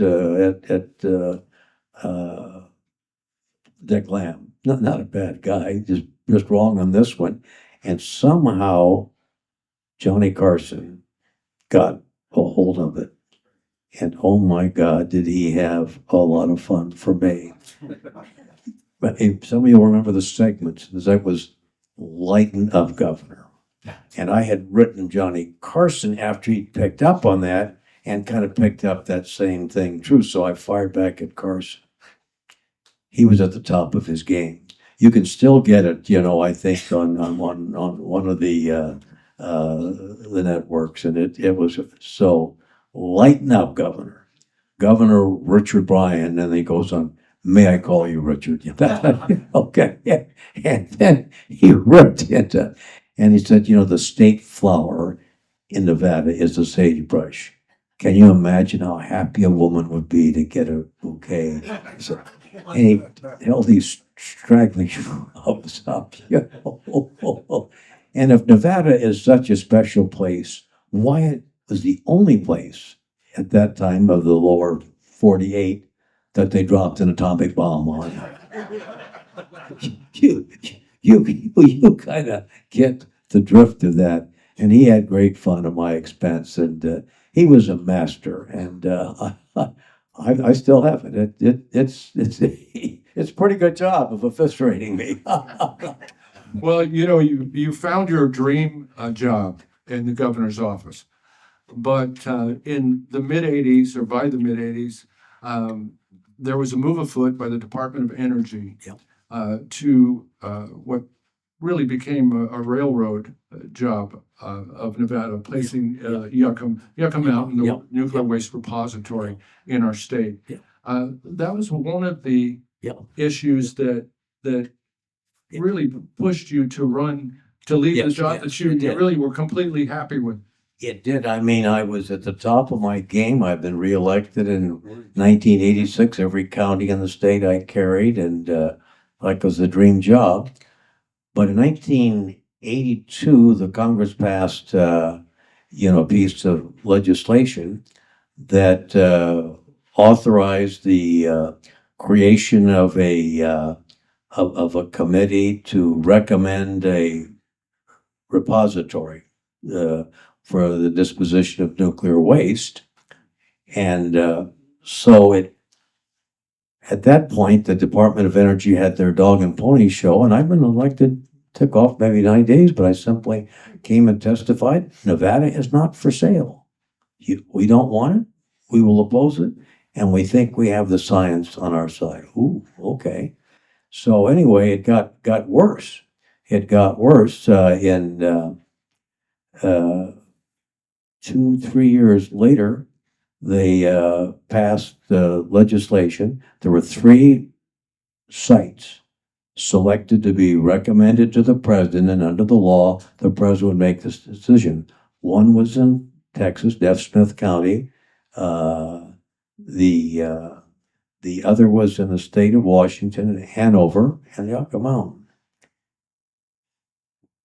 Dick Lamb. Not a bad guy, just wrong on this one. And somehow Johnny Carson got a hold of it. And oh my God, did he have a lot of fun for me. But some of you will remember the segments. That was Lighten Up, Governor. And I had written Johnny Carson after he picked up on that and kind of picked up that same thing too. So I fired back at Carson. He was at the top of his game. You can still get it, I think on one of the networks, and it was so lighten up, Governor. Governor Richard Bryan, and then he goes on, may I call you Richard? Okay. Yeah. And then he ripped into, and he said, the state flower in Nevada is the sagebrush. Can you imagine how happy a woman would be to get a bouquet? So, and he held these straggling shrubs up. And if Nevada is such a special place, why it was the only place at that time of the lower 48 that they dropped an atomic bomb on. You kind of get the drift of that. And he had great fun at my expense, and he was a master. And I still have it. It's a pretty good job of eviscerating me. Well, you found your dream job in the governor's office. But in the mid-'80s, or by the mid-'80s, there was a move afoot by the Department of Energy to what really became a railroad job of Nevada, placing Yucca Mountain, the nuclear waste repository, in our state. That was one of the issues that really pushed you to leave the job that you really were completely happy with. It did. I mean, I was at the top of my game. I've been reelected in 1986. Every county in the state I carried, and like it was a dream job. But in 1982, the Congress passed, a piece of legislation that authorized the creation of a committee to recommend a repository for the disposition of nuclear waste. And so at that point, the Department of Energy had their dog and pony show, and I've been elected, took off maybe 9 days, but I simply came and testified, Nevada is not for sale. We don't want it, we will oppose it, and we think we have the science on our side. Ooh, okay. So anyway, it got worse. It got worse in 2-3 years later. They passed legislation. There were 3 sites selected to be recommended to the president, and under the law, the president would make this decision. One was in Texas, Neff Smith County. The other was in the state of Washington, Hanover, and Yucca Mountain.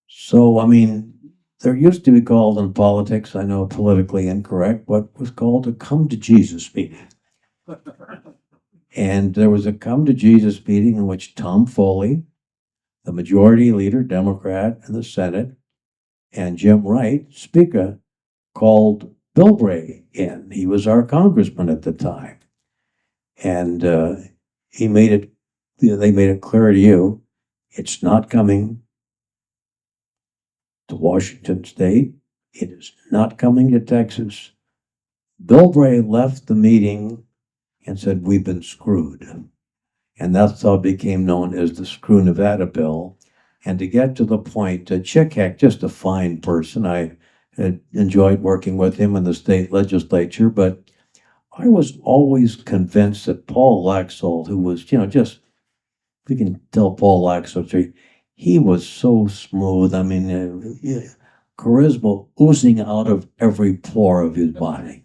So, I mean, there used to be called in politics, I know politically incorrect, what was called a come to Jesus meeting. And there was a come to Jesus meeting in which Tom Foley, the majority leader, Democrat in the Senate, and Jim Wright, Speaker, called Bill Bray in. He was our congressman at the time. And they made it clear to you, it's not coming to Washington State. It is not coming to Texas. Bill Bray left the meeting and said, we've been screwed. And that's how it became known as the Screw Nevada Bill. And to get to the point, Chic Hecht, just a fine person. I enjoyed working with him in the state legislature, but I was always convinced that Paul Laxalt, who was, just, we can tell Paul Laxalt, he was so smooth. I mean, charisma oozing out of every pore of his body.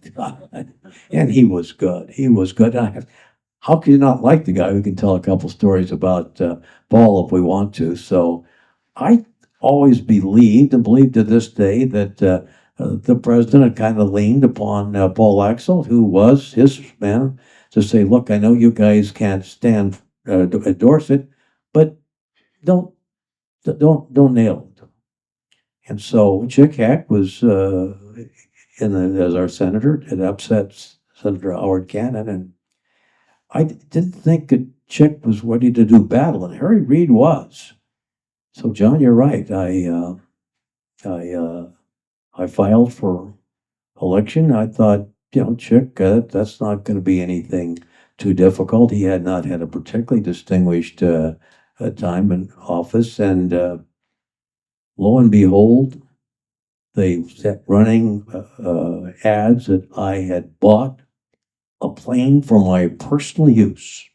And he was good. He was good. How can you not like the guy? We can tell a couple stories about Paul if we want to. So I always believed, and believe to this day, that the president had kind of leaned upon Paul Laxalt, who was his man, to say, look, I know you guys can't endorse it, but don't nail it. And so Chic Hecht was as our senator. It upset Senator Howard Cannon, and I didn't think that Chic was ready to do battle, and Harry Reid was. So John, you're right. I filed for election. I thought, Chic, that's not going to be anything too difficult. He had not had a particularly distinguished time in office, and lo and behold, they set running ads that I had bought a plane for my personal use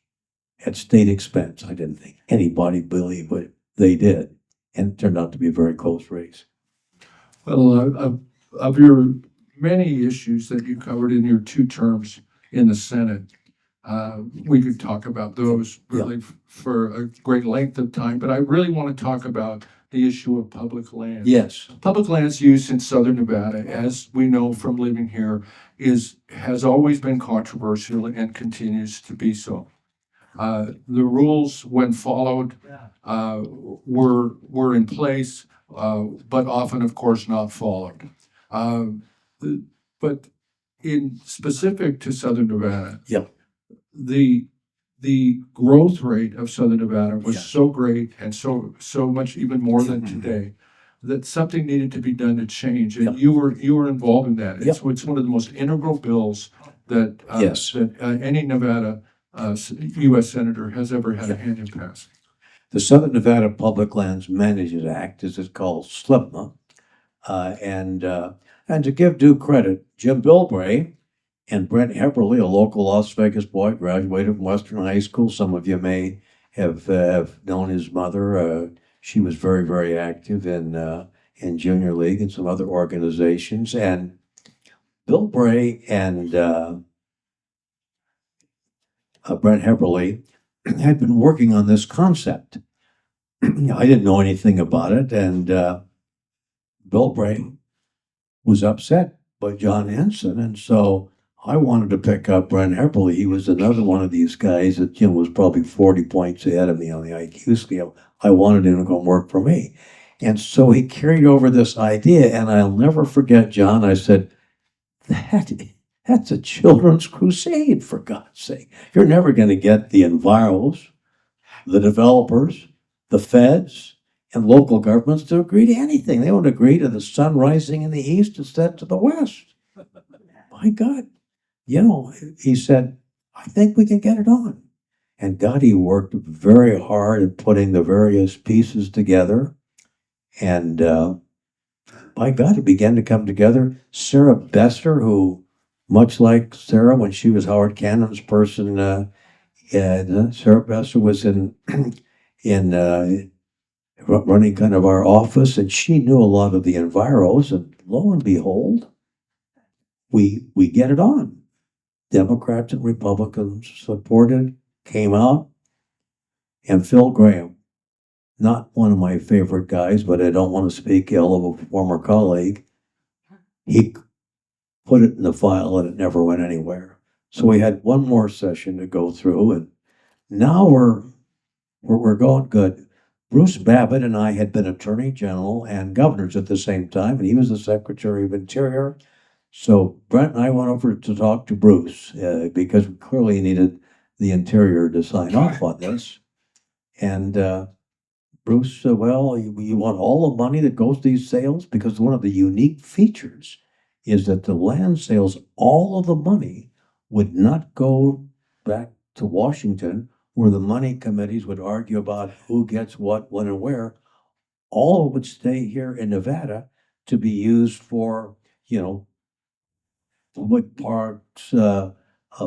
at state expense. I didn't think anybody believed it. They did, and it turned out to be a very close race. Well, of your many issues that you covered in your 2 terms in the Senate, we could talk about those really for a great length of time, but I really want to talk about the issue of public land. Yes. Public lands use in Southern Nevada, as we know from living here, has always been controversial and continues to be so. The rules, when followed, were in place, but often, of course, not followed. But in specific to Southern Nevada, the growth rate of Southern Nevada was so great and so much even more than today. that something needed to be done to change, and Yep. you were involved in that. Yep. It's one of the most integral bills that Yes. any Nevada U.S. senator has ever had a hand in passing. The Southern Nevada Public Lands Management Act, as it's called, SLIPMA, and to give due credit, Jim Bilbray and Brent Epperly, a local Las Vegas boy, graduated from Western High School. Some of you may have known his mother. She was very, very active in Junior League and some other organizations. And Bilbray and Brent Epperly had been working on this concept. I didn't know anything about it, and Bilbray was upset by John Henson, and so I wanted to pick up Brent Epperly. He was another one of these guys that was probably 40 points ahead of me on the IQ scale. I wanted him to come work for me. And so he carried over this idea, and I'll never forget, John, I said, that's a children's crusade, for God's sake. You're never going to get the enviros, the developers, the feds, and local governments to agree to anything. They won't agree to the sun rising in the east instead to the west. My God. He said, I think we can get it on. And God, he worked very hard at putting the various pieces together. And by God, it began to come together. Sarah Besser, who, much like Sarah when she was Howard Cannon's person, Sarah Besser was in running kind of our office, and she knew a lot of the enviros, and lo and behold, we get it on. Democrats and Republicans supported, came out, and Phil Graham, not one of my favorite guys, but I don't want to speak ill of a former colleague, he put it in the file and it never went anywhere. So we had one more session to go through, and now we're going good. Bruce Babbitt and I had been Attorney General and governors at the same time, and he was the Secretary of Interior. So Brent and I went over to talk to Bruce because we clearly needed the Interior to sign off on this. And Bruce said, well, you want all the money that goes to these sales? Because one of the unique features is that the land sales, all of the money would not go back to Washington, where the money committees would argue about who gets what, when, and where. All would stay here in Nevada to be used for, public parks,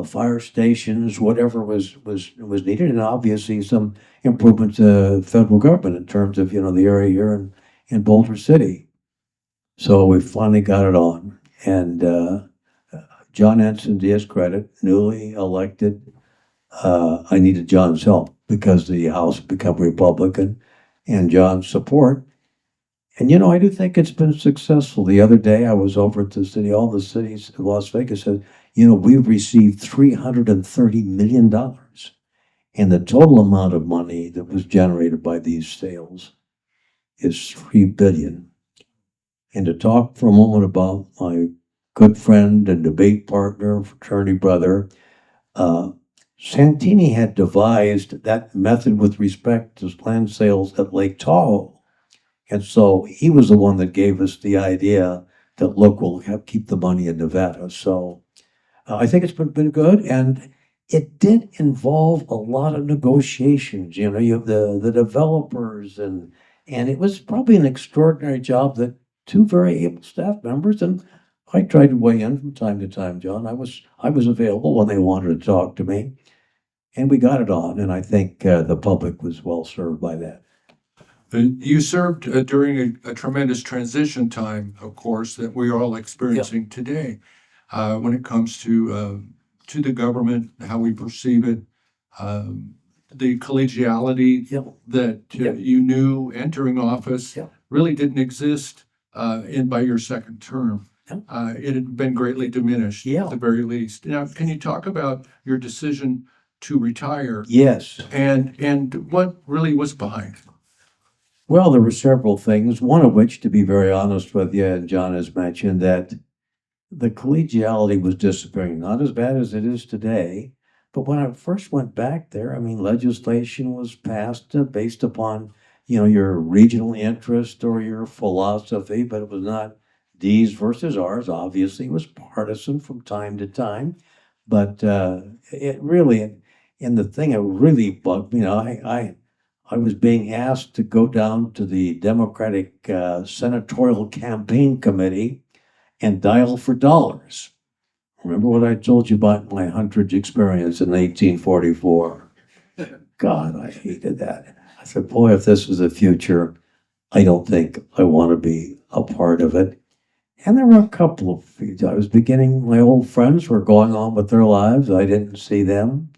fire stations, whatever was needed, and obviously some improvements to federal government in terms of, the area here in Boulder City. So we finally got it on. And John Henson, to his credit, newly elected. I needed John's help because the House had become Republican, and John's support. And I do think it's been successful. The other day I was over at the city, all the cities of Las Vegas said, we've received $330 million. And the total amount of money that was generated by these sales is $3 billion. And to talk for a moment about my good friend and debate partner, fraternity brother, Santini had devised that method with respect to land sales at Lake Tahoe. And so he was the one that gave us the idea that, look, we'll keep the money in Nevada. So I think it's been good. And it did involve a lot of negotiations. You have the developers, and it was probably an extraordinary job that two very able staff members, and I tried to weigh in from time to time, John. I was available when they wanted to talk to me. And we got it on, and I think the public was well served by that. You served during a tremendous transition time, of course, that we are all experiencing today when it comes to the government, how we perceive it, the collegiality that you knew entering office really didn't exist by your second term. It had been greatly diminished at the very least. Now, can you talk about your decision to retire? Yes. And what really was behind it? Well, there were several things, one of which, to be very honest with you, and John has mentioned, that the collegiality was disappearing. Not as bad as it is today, but when I first went back there, legislation was passed based upon your regional interest or your philosophy, but it was not D's versus ours. Obviously, it was partisan from time to time, but it really, and the thing that really bugged me, I was being asked to go down to the Democratic Senatorial Campaign Committee and dial for dollars. Remember what I told you about my Huntridge experience in 1844? God, I hated that. I said, boy, if this was the future, I don't think I want to be a part of it. And there were a couple of, I was beginning, my old friends were going on with their lives. I didn't see them.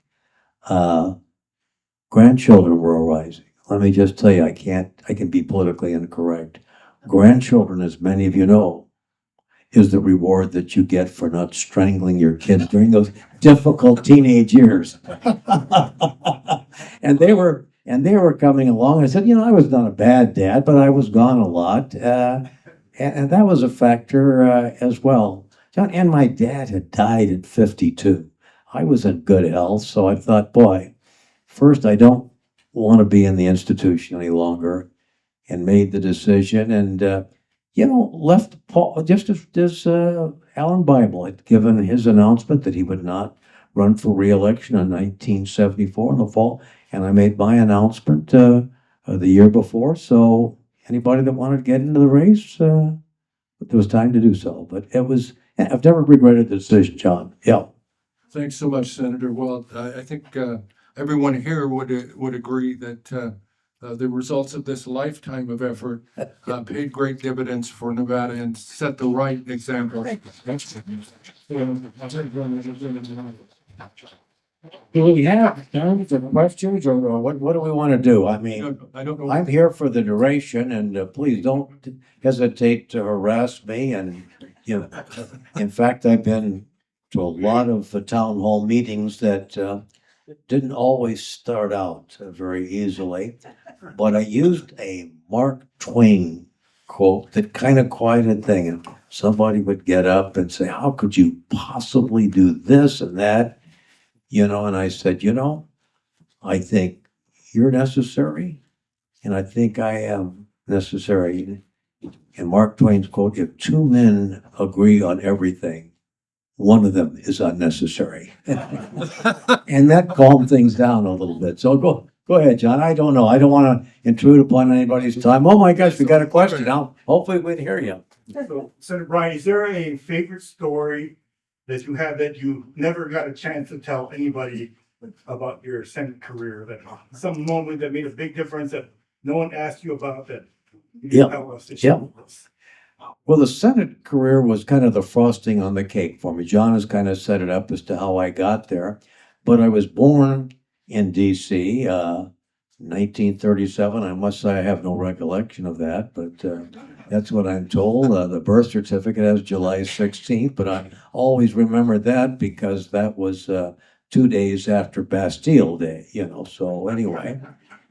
Grandchildren were arising. Let me just tell you, I can be politically incorrect. Grandchildren, as many of you know, is the reward that you get for not strangling your kids during those difficult teenage years. And they were coming along. I said, I was not a bad dad, but I was gone a lot. And that was a factor as well. John, and my dad had died at 52. I was in good health, so I thought, boy, first, I don't want to be in the institution any longer, and made the decision and, left Paul, just as Alan Bible had given his announcement that he would not run for re-election in 1974 in the fall, and I made my announcement the year before. So anybody that wanted to get into the race, there was time to do so. But I've never regretted the decision, John. Yeah. Thanks so much, Senator. Well, I think everyone here would agree that the results of this lifetime of effort paid great dividends for Nevada and set the right example. Do we have time for questions, or what do we want to do? I mean, I don't know. I'm here for the duration, and please don't hesitate to harass me. And, in fact, I've been to a lot of town hall meetings that didn't always start out very easily, but I used a Mark Twain quote that kind of quieted thing. And somebody would get up and say, how could you possibly do this and that? And I said, I think you're necessary, and I think I am necessary. And Mark Twain's quote, if two men agree on everything, one of them is unnecessary. And that calmed things down a little bit. So go ahead, John. I don't know. I don't want to intrude upon anybody's time. Oh my gosh, we got a question now. Hopefully we can hear you. So, Senator Bryan, is there a favorite story that you have that you never got a chance to tell anybody about your Senate career? That some moment that made a big difference that no one asked you about that you didn't tell us to share with us? Well, the Senate career was kind of the frosting on the cake for me. John has kind of set it up as to how I got there. But I was born in D.C., 1937. I must say I have no recollection of that, but that's what I'm told. The birth certificate has July 16th, but I always remember that because that was 2 days after Bastille Day, So anyway,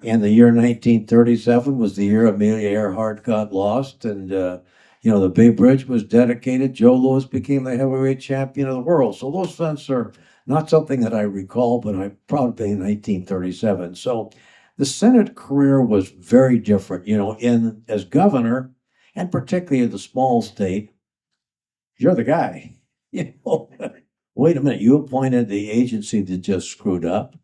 and the year 1937 was the year Amelia Earhart got lost, and the Bay Bridge was dedicated. Joe Louis became the heavyweight champion of the world. So those events are not something that I recall, but I'm proud of being 1937. So the Senate career was very different, as governor, and particularly in the small state, you're the guy. Wait a minute, you appointed the agency that just screwed up.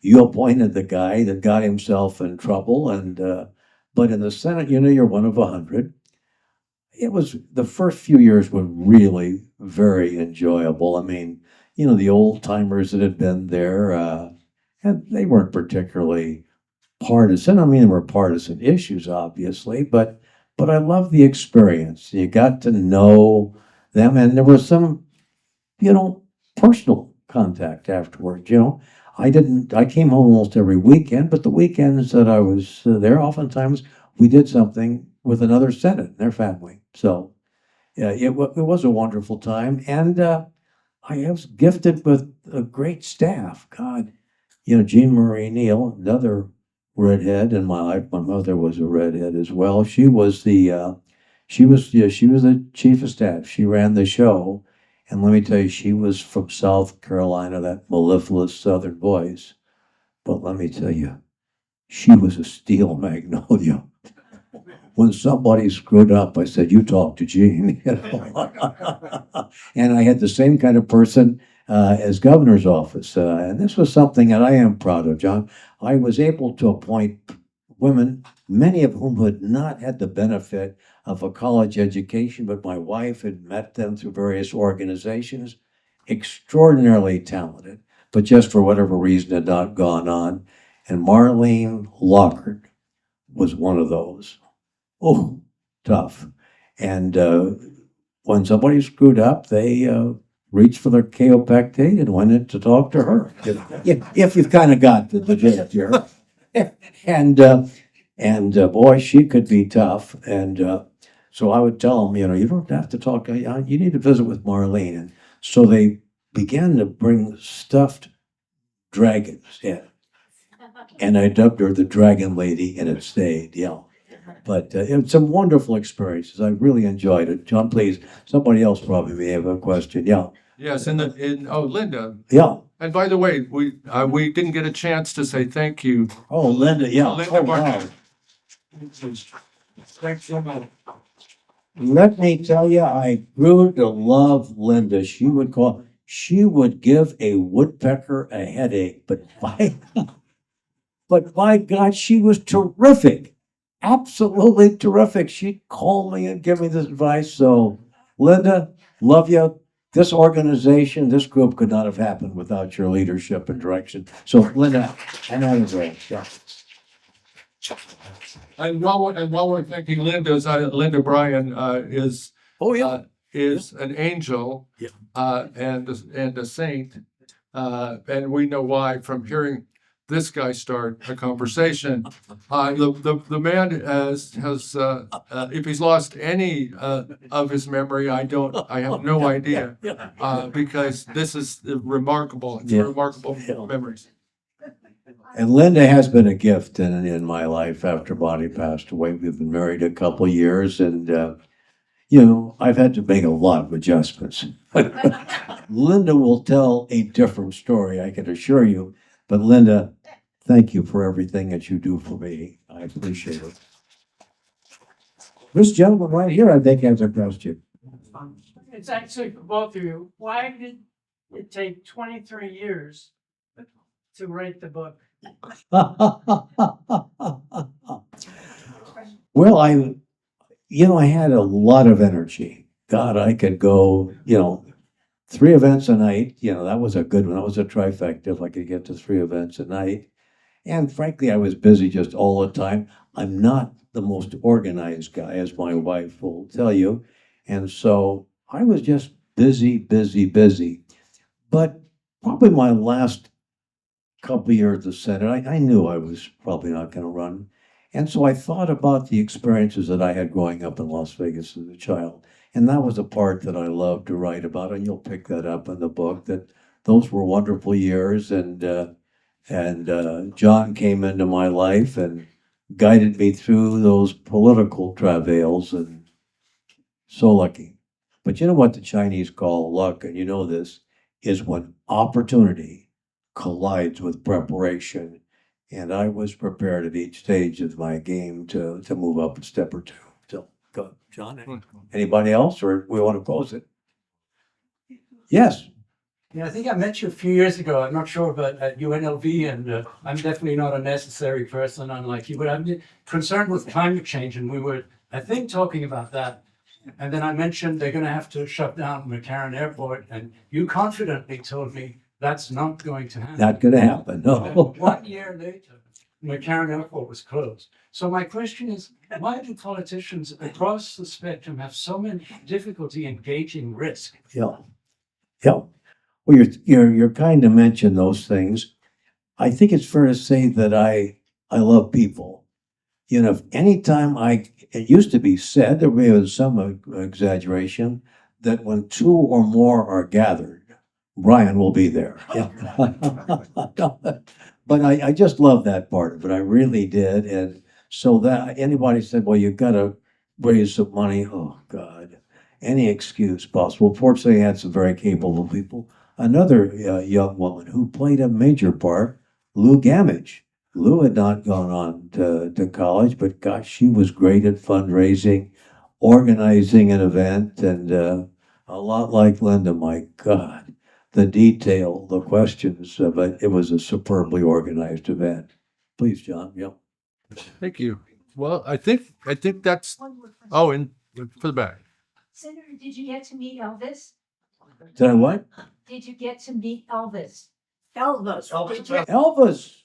You appointed the guy that got himself in trouble, and but in the Senate, you're one of 100. It was, the first few years were really very enjoyable. I mean, the old timers that had been there, and they weren't particularly partisan. I mean, there were partisan issues, obviously, but I loved the experience. You got to know them, and there was some, personal contact afterwards. I came home almost every weekend, but the weekends that I was there, oftentimes we did something with another Senate, their family. So yeah, it was a wonderful time, and I was gifted with a great staff. God, Jean Marie Neal, another redhead in my life. My mother was a redhead as well. She was the chief of staff. She ran the show, and let me tell you, she was from South Carolina, that mellifluous Southern voice. But let me tell you, She was a steel magnolia. When somebody screwed up, I said, "You talk to Gene." You know? And I had the same kind of person as governor's office. And this was something that I am proud of, John. I was able to appoint women, many of whom had not had the benefit of a college education, but my wife had met them through various organizations, extraordinarily talented, but just for whatever reason had not gone on. And Marlene Lockhart was one of those. Oh, tough. And when somebody screwed up, they reached for their kaopectate and went in to talk to her. If you've kind of got the gist here. And boy, she could be tough. And so I would tell them, you don't have to talk. You need to visit with Marlene. And so they began to bring stuffed dragons in. And I dubbed her the Dragon Lady, and it stayed, But it's some wonderful experiences. I really enjoyed it. John, please, somebody else probably may have a question. Yeah. Yes, Linda. Yeah. And by the way, we didn't get a chance to say thank you. Oh, Linda, yeah. Linda Oh, wow. Bryan. Thanks so much. Let me tell you, I grew to love Linda. She would give a woodpecker a headache, but by God, she was terrific. Absolutely terrific. She'd call me and give me this advice. So, Linda, love you. This organization, this group could not have happened without your leadership and direction. So, Linda, and that is right. Yeah. And while we're thanking Linda Bryan is an angel, and a saint, and we know why from hearing this guy start a conversation. The man has if he's lost any of his memory, I have no idea, because this is remarkable. It's remarkable memories. And Linda has been a gift in my life after Bonnie passed away. We've been married a couple years, and I've had to make a lot of adjustments. Linda will tell a different story, I can assure you. But Linda, thank you for everything that you do for me. I appreciate it. This gentleman right here, I think, has a question. It's actually for both of you. Why did it take 23 years to write the book? Well, I had a lot of energy. God, I could go, 3 events a night. That was a good one. That was a trifecta if I could get to 3 events a night. And frankly, I was busy just all the time. I'm not the most organized guy, as my wife will tell you. And so I was just busy. But probably my last couple of years of Senate, I knew I was probably not going to run. And so I thought about the experiences that I had growing up in Las Vegas as a child. And that was a part that I loved to write about. And you'll pick that up in the book, that those were wonderful years. And John came into my life and guided me through those political travails, and so lucky. But you know what the Chinese call luck, and you know this, is when opportunity collides with preparation. And I was prepared at each stage of my game to move up a step or two. So, go, John. Anybody else, or we want to close it? Yes. Yeah, I think I met you a few years ago. I'm not sure, but at UNLV, and I'm definitely not a necessary person, unlike you. But I'm concerned with climate change, and we were, I think, talking about that. And then I mentioned they're going to have to shut down McCarran Airport, and you confidently told me that's not going to happen. Not going to happen, no. 1 year later, McCarran Airport was closed. So my question is, why do politicians across the spectrum have so much difficulty engaging risk? Yeah. Well, you're kind to mention those things. I think it's fair to say that I love people. If anytime it used to be said, there may have some exaggeration, that when 2 or more are gathered, Brian will be there. Yeah. But I just love that part of it. I really did. And so that anybody said, well, you've got to raise some money. Oh, God, any excuse possible. Fortunately, I had some very capable people. Another young woman who played a major part, Lou Gamage, Lou had not gone on to college, but gosh, she was great at fundraising, organizing an event, and a lot like Linda, my God, the detail, the questions, but it was a superbly organized event. Please, John. Yep. Thank you. Well, I think that's, oh, and for the back. Senator, did you get to meet Elvis? Did I what? Did you get to meet Elvis? Elvis. Did you- Elvis.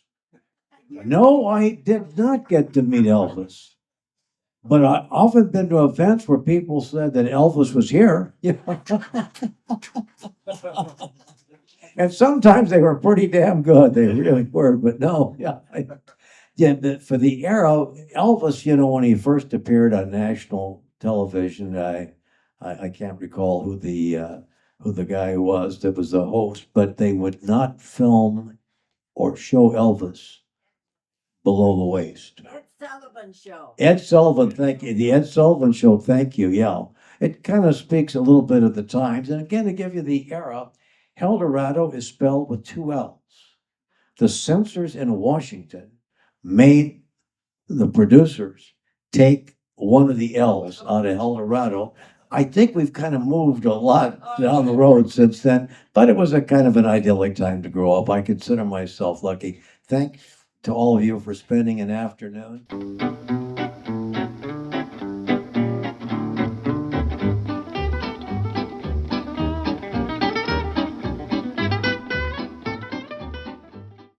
No, I did not get to meet Elvis. But I often been to events where people said that Elvis was here. And sometimes they were pretty damn good. They really were. But no, but for the era, Elvis, when he first appeared on national television, I can't recall who the guy was that was the host, but they would not film or show Elvis below the waist. Ed Sullivan Show. Ed Sullivan, thank you. The Ed Sullivan Show, thank you. Yeah. It kind of speaks a little bit of the times. And again, to give you the era, Eldorado is spelled with two L's. The censors in Washington made the producers take one of the L's out of Eldorado. I think we've kind of moved a lot down the road since then, but it was a kind of an idyllic time to grow up. I consider myself lucky. Thanks to all of you for spending an afternoon.